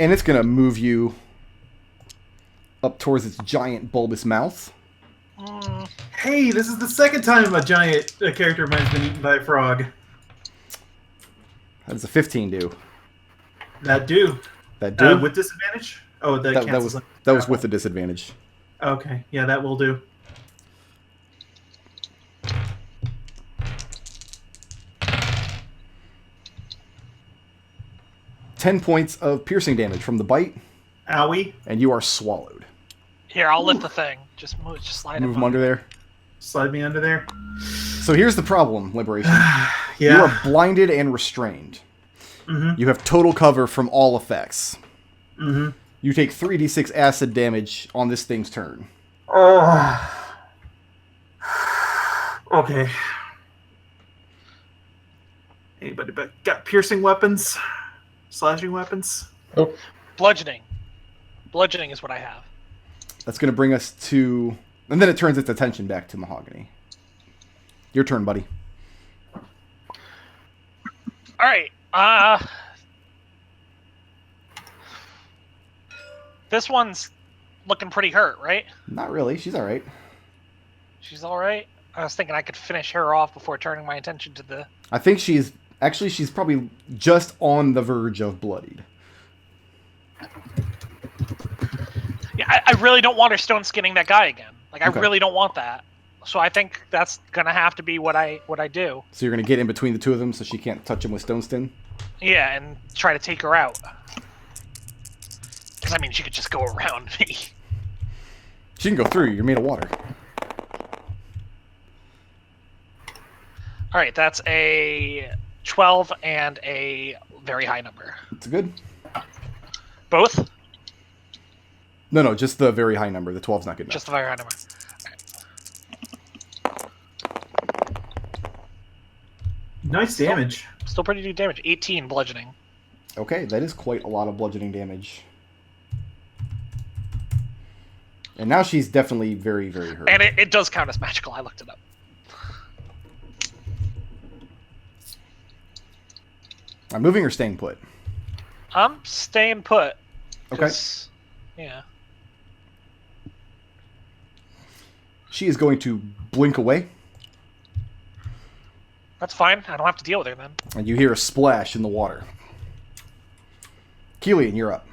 And it's going to move you up towards its giant bulbous mouth. Hey, this is the second time a character of mine's been eaten by a frog. How does a 15 do? That do. That do? With disadvantage? Oh, that cancels. that was with a disadvantage. Okay, yeah, that will do. Ten points of piercing damage from the bite, Owie. and you are swallowed. Here, I'll lift the thing. Just slide Move him him under there. Slide me under there. So here's the problem, Liberation. You Yeah. are blinded and restrained. Mm-hmm. You have total cover from all effects. Mm-hmm. You take 3d6 acid damage on this thing's turn. Oh. Okay. Anybody got piercing weapons? Slashing weapons? Bludgeoning. Bludgeoning is what I have. That's going to bring us to... And then it turns its attention back to Mahogany. Your turn, buddy. All right. This one's looking pretty hurt, right? Not really. She's all right. She's all right. I was thinking I could finish her off before turning my attention to the... I think she's... Actually, she's probably just on the verge of bloodied. Yeah, I really don't want her stone skinning that guy again. Like, I Okay. really don't want that. So I think that's gonna have to be what I do. So you're going to get in between the two of them so she can't touch him with Stone Skin? Yeah, and try to take her out. Because I mean, she could just go around me. She can go through you. You're made of water. All right, that's a 12 and a very high number. It's good. Both? No, just the very high number. The 12's not good enough. Just the very high number. Nice damage. Still pretty good damage. 18 bludgeoning. Okay, that is quite a lot of bludgeoning damage. And now she's definitely very, very hurt. And it does count as magical. I looked it up. I'm moving or staying put? I'm staying put. Okay. Yeah. She is going to blink away, That's fine. I don't have to deal with her then. and you hear a splash in the water. Kelian, you're up.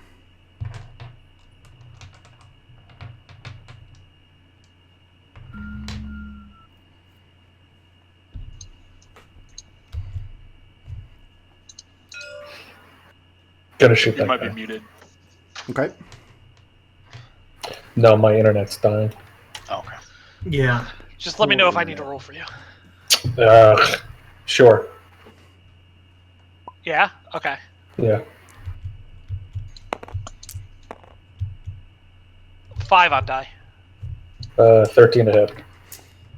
Gonna shoot You that might guy. be muted. Okay. No, my internet's dying. Oh, okay. Yeah. Just let me know if I need to roll for you. Sure. Yeah? Okay. Yeah. 5 on die. 13 to hit.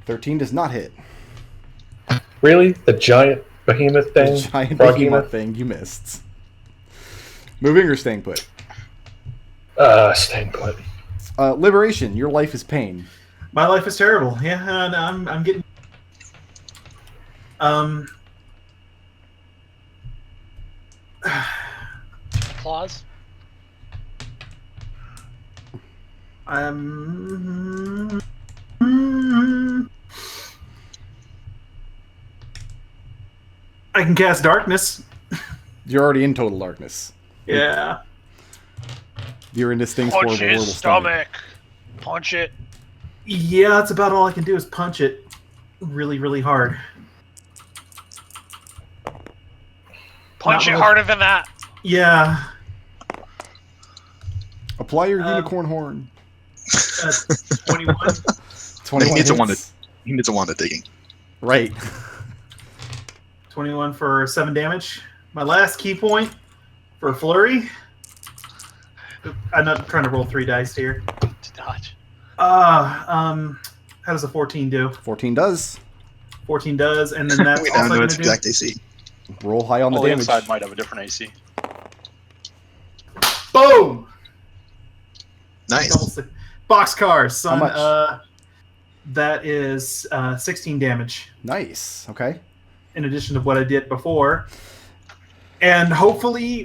13 does not hit. Really? The giant behemoth thing? The giant Froghemoth? behemoth thing you missed. Moving or staying put? Staying put. Liberation, your life is pain. My life is terrible. Yeah, and I'm getting. Claws. I can cast darkness. You're already in total darkness. Yeah. You're in this thing's Punch horrible, his horrible stomach. Punch it. Yeah, that's about all I can do is punch it really, really hard. Punch Not it really. harder than that. Yeah. Apply your unicorn horn. 21. 21 He needs a hits. one He needs a wand of digging. Right. 21 for 7 damage. My last key point for flurry. I'm not trying to roll 3 dice here. To dodge. How does a 14 do? 14 does. 14 does, and then that's We now also know going its to do. exact AC. Roll high on the Well, the damage. inside might have a different AC. Boom! Nice. Boxcar, son. much? That is 16 damage, Nice. Okay. in addition to what I did before. And hopefully,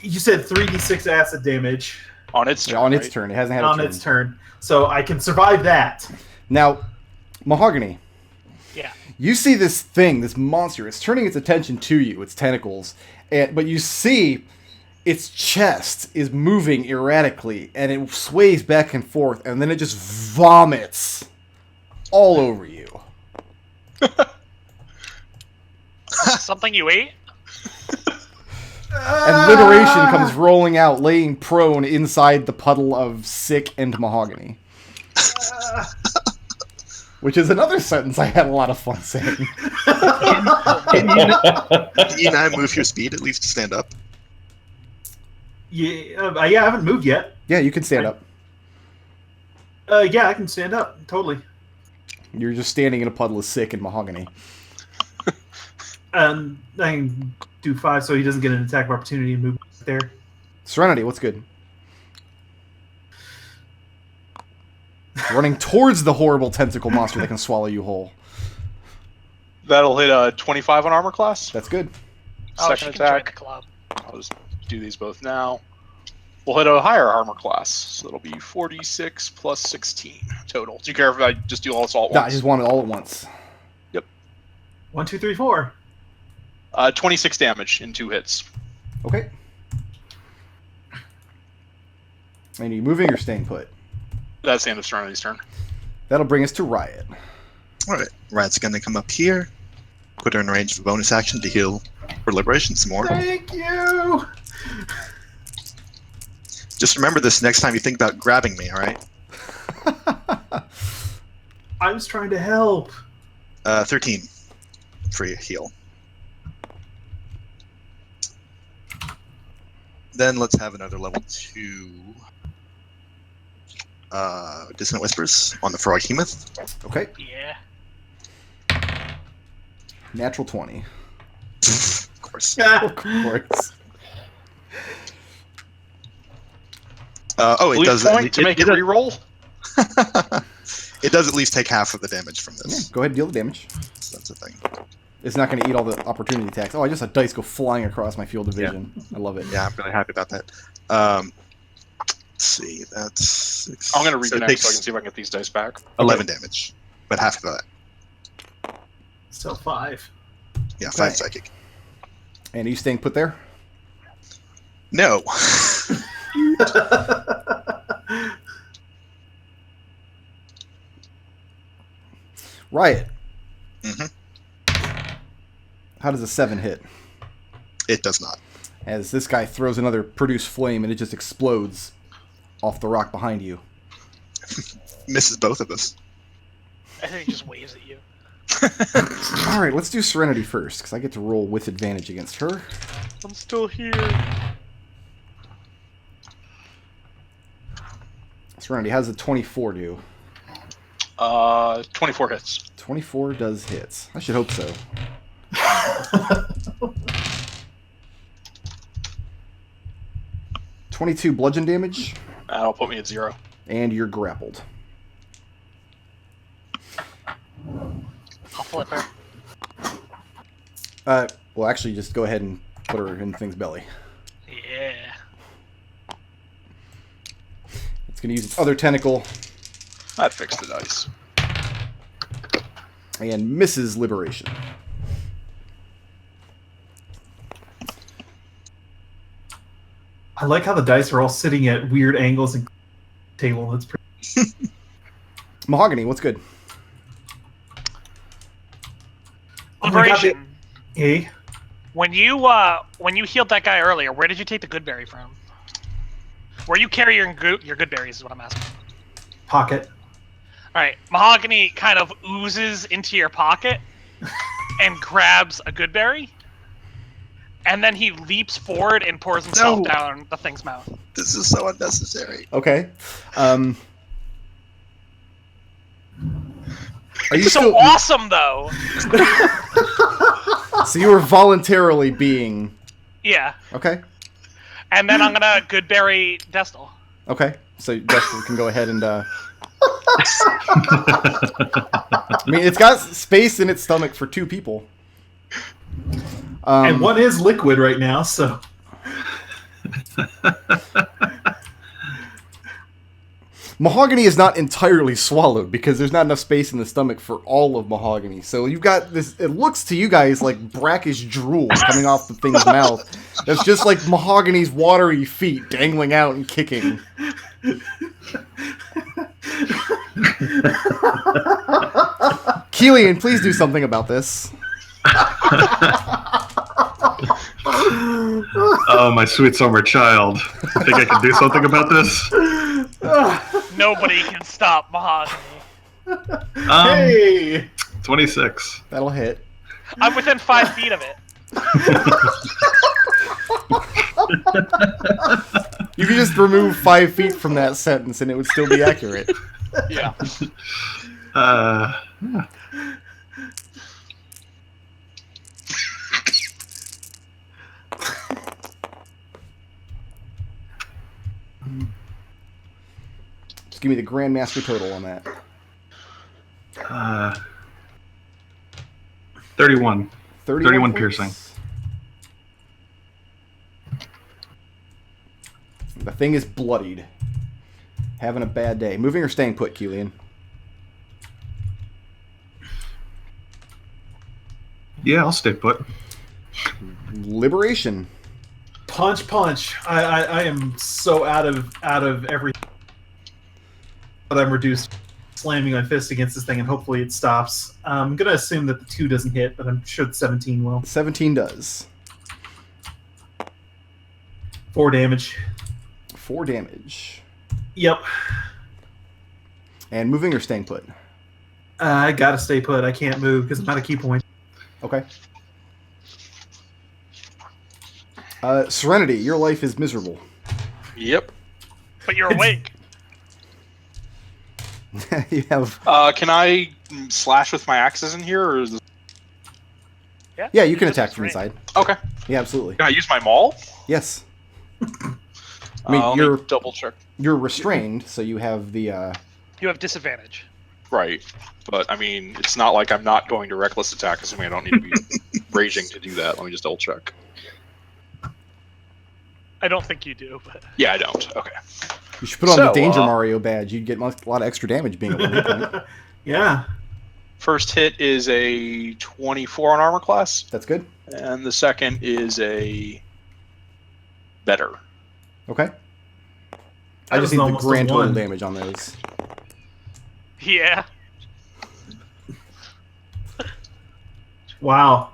you said 3d6 acid damage On its turn, on its right? turn. It hasn't had a on turn. its turn, so I can survive that. Now, Mahogany, Yeah. you see this thing, this monster. It's turning its attention to you, its tentacles. But you see its chest is moving erratically, and it sways back and forth, and then it just vomits all over you. Something you ate? And Liberation comes rolling out, laying prone inside the puddle of sick and Mahogany. Which is another sentence I had a lot of fun saying. Can you now move your speed at least to stand up? Yeah, I haven't moved yet. Yeah, you can stand up. Yeah, I can stand up, totally. You're just standing in a puddle of sick and Mahogany. I can do 5 so he doesn't get an attack of opportunity and move there. Serenity, what's good? Running towards the horrible tentacle monster that can swallow you whole. That'll hit a 25 on armor class. That's good. Oh, Second she can join the attack. club. I'll just do these both now. We'll hit a higher armor class, so it'll be 46 plus 16 total. Do you care if I just do all this all at Nah, I once? just want it all at once. 1, 2, 3, 4. 26 damage in 2 hits. Okay. And are you moving or staying put? That's the end of Serenity's turn. That'll bring us to Riot. Alright. Riot's gonna come up here, put her in range of a bonus action to heal for Liberation some more. Thank you! Just remember this next time you think about grabbing me, alright? I was trying to help. 13 for your heal. Then let's have another level 2 Dissonant Whispers on the Froghemoth. Okay. Yeah. Natural 20. Of course. Of course. It Leaf does. point to make it reroll. It does at least take half of the damage from Yeah, this. go ahead and deal the damage. So that's a thing. It's not going to eat all the opportunity attacks. Oh, I just saw dice go flying across my field of vision. I love it. Yeah, I'm really happy about that. Let's see, that's 6. I'm going to read so the it next takes so I can see if I can get these dice back. 11 damage, but half of that. So 5. Yeah, Okay. 5 psychic. And are you staying put there? No. Riot. hmm How does a 7 hit? It does not. As this guy throws another produce flame and it just explodes off the rock behind you. Misses both of us. I think he just waves at you. All right, let's do Serenity first, because I get to roll with advantage against her. I'm still here. Serenity, how's a 24 do? 24 hits. 24 does hits. I should hope so. 22 bludgeon damage, That'll put me at 0. and you're grappled. I'll flip her. Well, actually, just go ahead and put her in thing's belly. Yeah. It's going to use its other tentacle That fixed the dice. and misses liberation. I like how the dice are all sitting at weird angles and table. That's pretty. Mahogany, what's good? Oh my God, Liberation. Hey, When you healed that guy earlier, where did you take the good berry from? Where you carry your good berries is what I'm asking. pocket. All right, Mahogany kind of oozes into your pocket and grabs a good berry, and then he leaps forward and pours himself No. down the thing's mouth. This is so unnecessary. Okay. Are you It's so still... awesome, though. So you were voluntarily being... Yeah, Okay. and then I'm gonna good berry Destil. Okay. So Destin can go ahead and... I mean, it's got space in its stomach for 2 people. And one is liquid right now, so. Mahogany is not entirely swallowed because there's not enough space in the stomach for all of Mahogany. So you've got this, it looks to you guys like brackish drool coming off the thing's mouth. That's just like Mahogany's watery feet dangling out and kicking. Kelian, please do something about this. Oh, my sweet summer child. I think I can do something about this. Nobody can stop Mahogany. Hey! 26. That'll hit. I'm within 5 feet of it. You could just remove 5 feet from that sentence and it would still be accurate. Yeah. Yeah. Just give me the Grandmaster total on that. 31. 31 points. piercing. The thing is bloodied. Having a bad day. Moving or staying put, Kelian? Yeah, I'll stay put. Liberation. Punch, punch. I am so out of everything. But I'm reduced slamming my fist against this thing, and hopefully it stops. I'm going to assume that the 2 doesn't hit, but I'm sure the 17 will. 17 does. 4 damage. 4 damage. Yep. And moving or staying put? I got to stay put. I can't move because I'm out of key point. Okay. Serenity, your life is miserable. Yep. But you're awake. You have... Can I slash with my axes in here, or is this... Yeah, you can This attack is from range. inside. Okay. Yeah, absolutely. Can I use my maul? Yes. I mean, Let you're me double check. you're restrained, so you have the... You have disadvantage. Right. But, I mean, it's not like I'm not going to reckless attack, assuming I don't need to be raging to do that. Let me just double check. I don't think you do, but Yeah, I don't. Okay. You should put on the So, Danger Mario badge. You'd get a lot of extra damage being a 1 hit point. Yeah. First hit is a 24 on armor class, That's good. and the second is a better. Okay. I That just was need the almost a grand total 1. damage on those. yeah. Wow.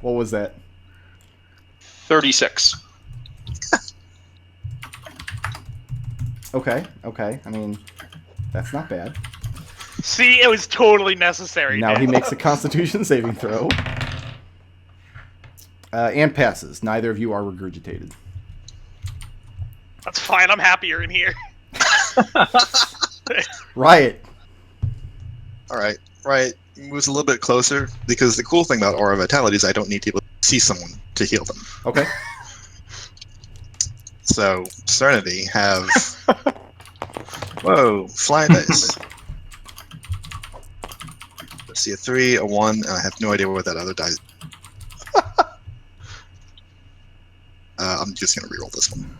What was that? 36. Okay. I mean, that's not bad. See, it was totally necessary. Now Dan. he makes a Constitution saving throw. And passes. Neither of you are regurgitated. That's fine. I'm happier in here. Riot. All right, moves a little bit closer because the cool thing about Aura Vitality is I don't need to see someone to heal them. Okay. So Serenity have whoa flying dice. Let's see, a 3, a 1, and I have no idea what that other die. I'm just gonna reroll this one.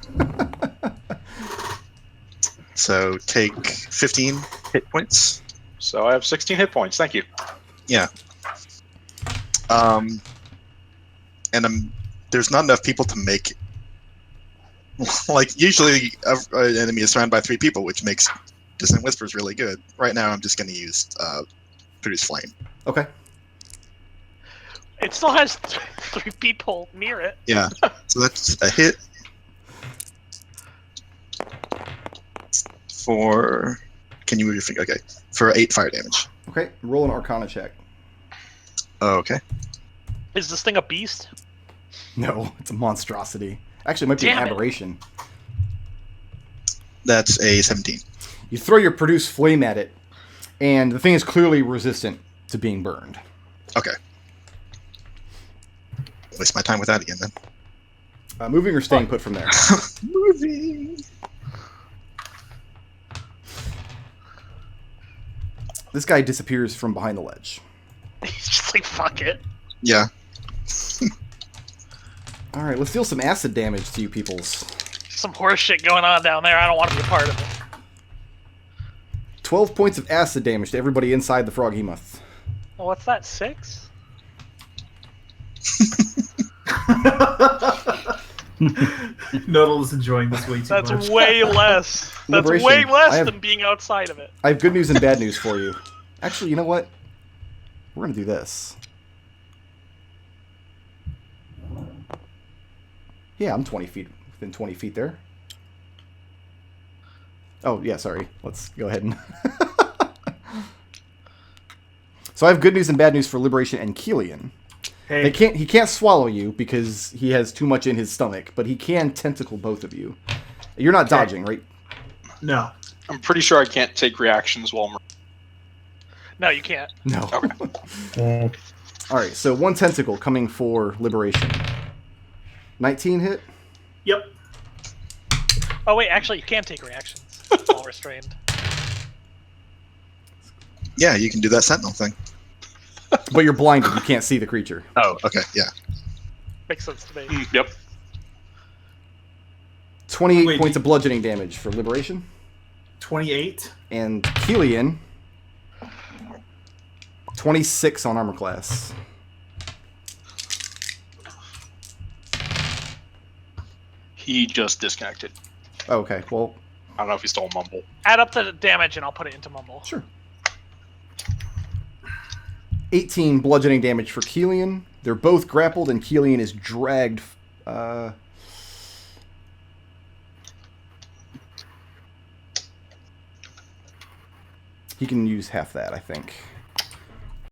So take 15 hit points. So I have 16 hit points. Thank you. Yeah. And there's not enough people to make. Like usually, an enemy is surrounded by 3 people, which makes Dissonant Whispers really good. Right now, I'm just going to use Produce Flame. Okay. It still has 3 people near it. Yeah. So that's a hit for. Can you move your finger? Okay. For 8 fire damage. Okay. Roll an Arcana check. Oh, okay. Is this thing a beast? No, it's a monstrosity. Actually, it might be an Damn it. aberration. That's a 17. You throw your Produce Flame at it, and the thing is clearly resistant to being burned. Okay. Waste my time with that again then. Moving or staying put from there? Moving. This guy disappears from behind the ledge. He's just like, fuck it. Yeah. All right, let's deal some acid damage to you peoples. Some horse shit going on down there. I don't want to be a part of it. 12 points of acid damage to everybody inside the Froghemoth. Well, what's that, 6? Nodal is enjoying this way too That's much. way less. That's Liberation. way less I have- than being outside of it. I have good news and bad news for you. Actually, you know what? We're going to do this. Yeah, I'm 20 feet, within 20 feet there. Oh, yeah, sorry. Let's go ahead and... So I have good news and bad news for Liberation and Kelian. Hey, He can't swallow you because he has too much in his stomach, but he can tentacle both of you. You're not Okay. dodging, right? no. I'm pretty sure I can't take reactions while I'm... No, you can't. No. Okay. All right, so 1 tentacle coming for Liberation. 19 hit? Yep. Oh, wait, actually, you can take reactions while restrained. Yeah, you can do that Sentinel thing. But you're blinded. You can't see the creature. Oh, okay, yeah. Makes sense to me. Yep. 28 Wait, points of bludgeoning damage for Liberation. 28. And Kelian, 26 on armor class. He just disconnected. Oh, okay, well, I don't know if he stole Mumble. Add up the damage and I'll put it into Mumble. sure. 18 bludgeoning damage for Kelian. They're both grappled, and Kelian is dragged. He can use half that, I think.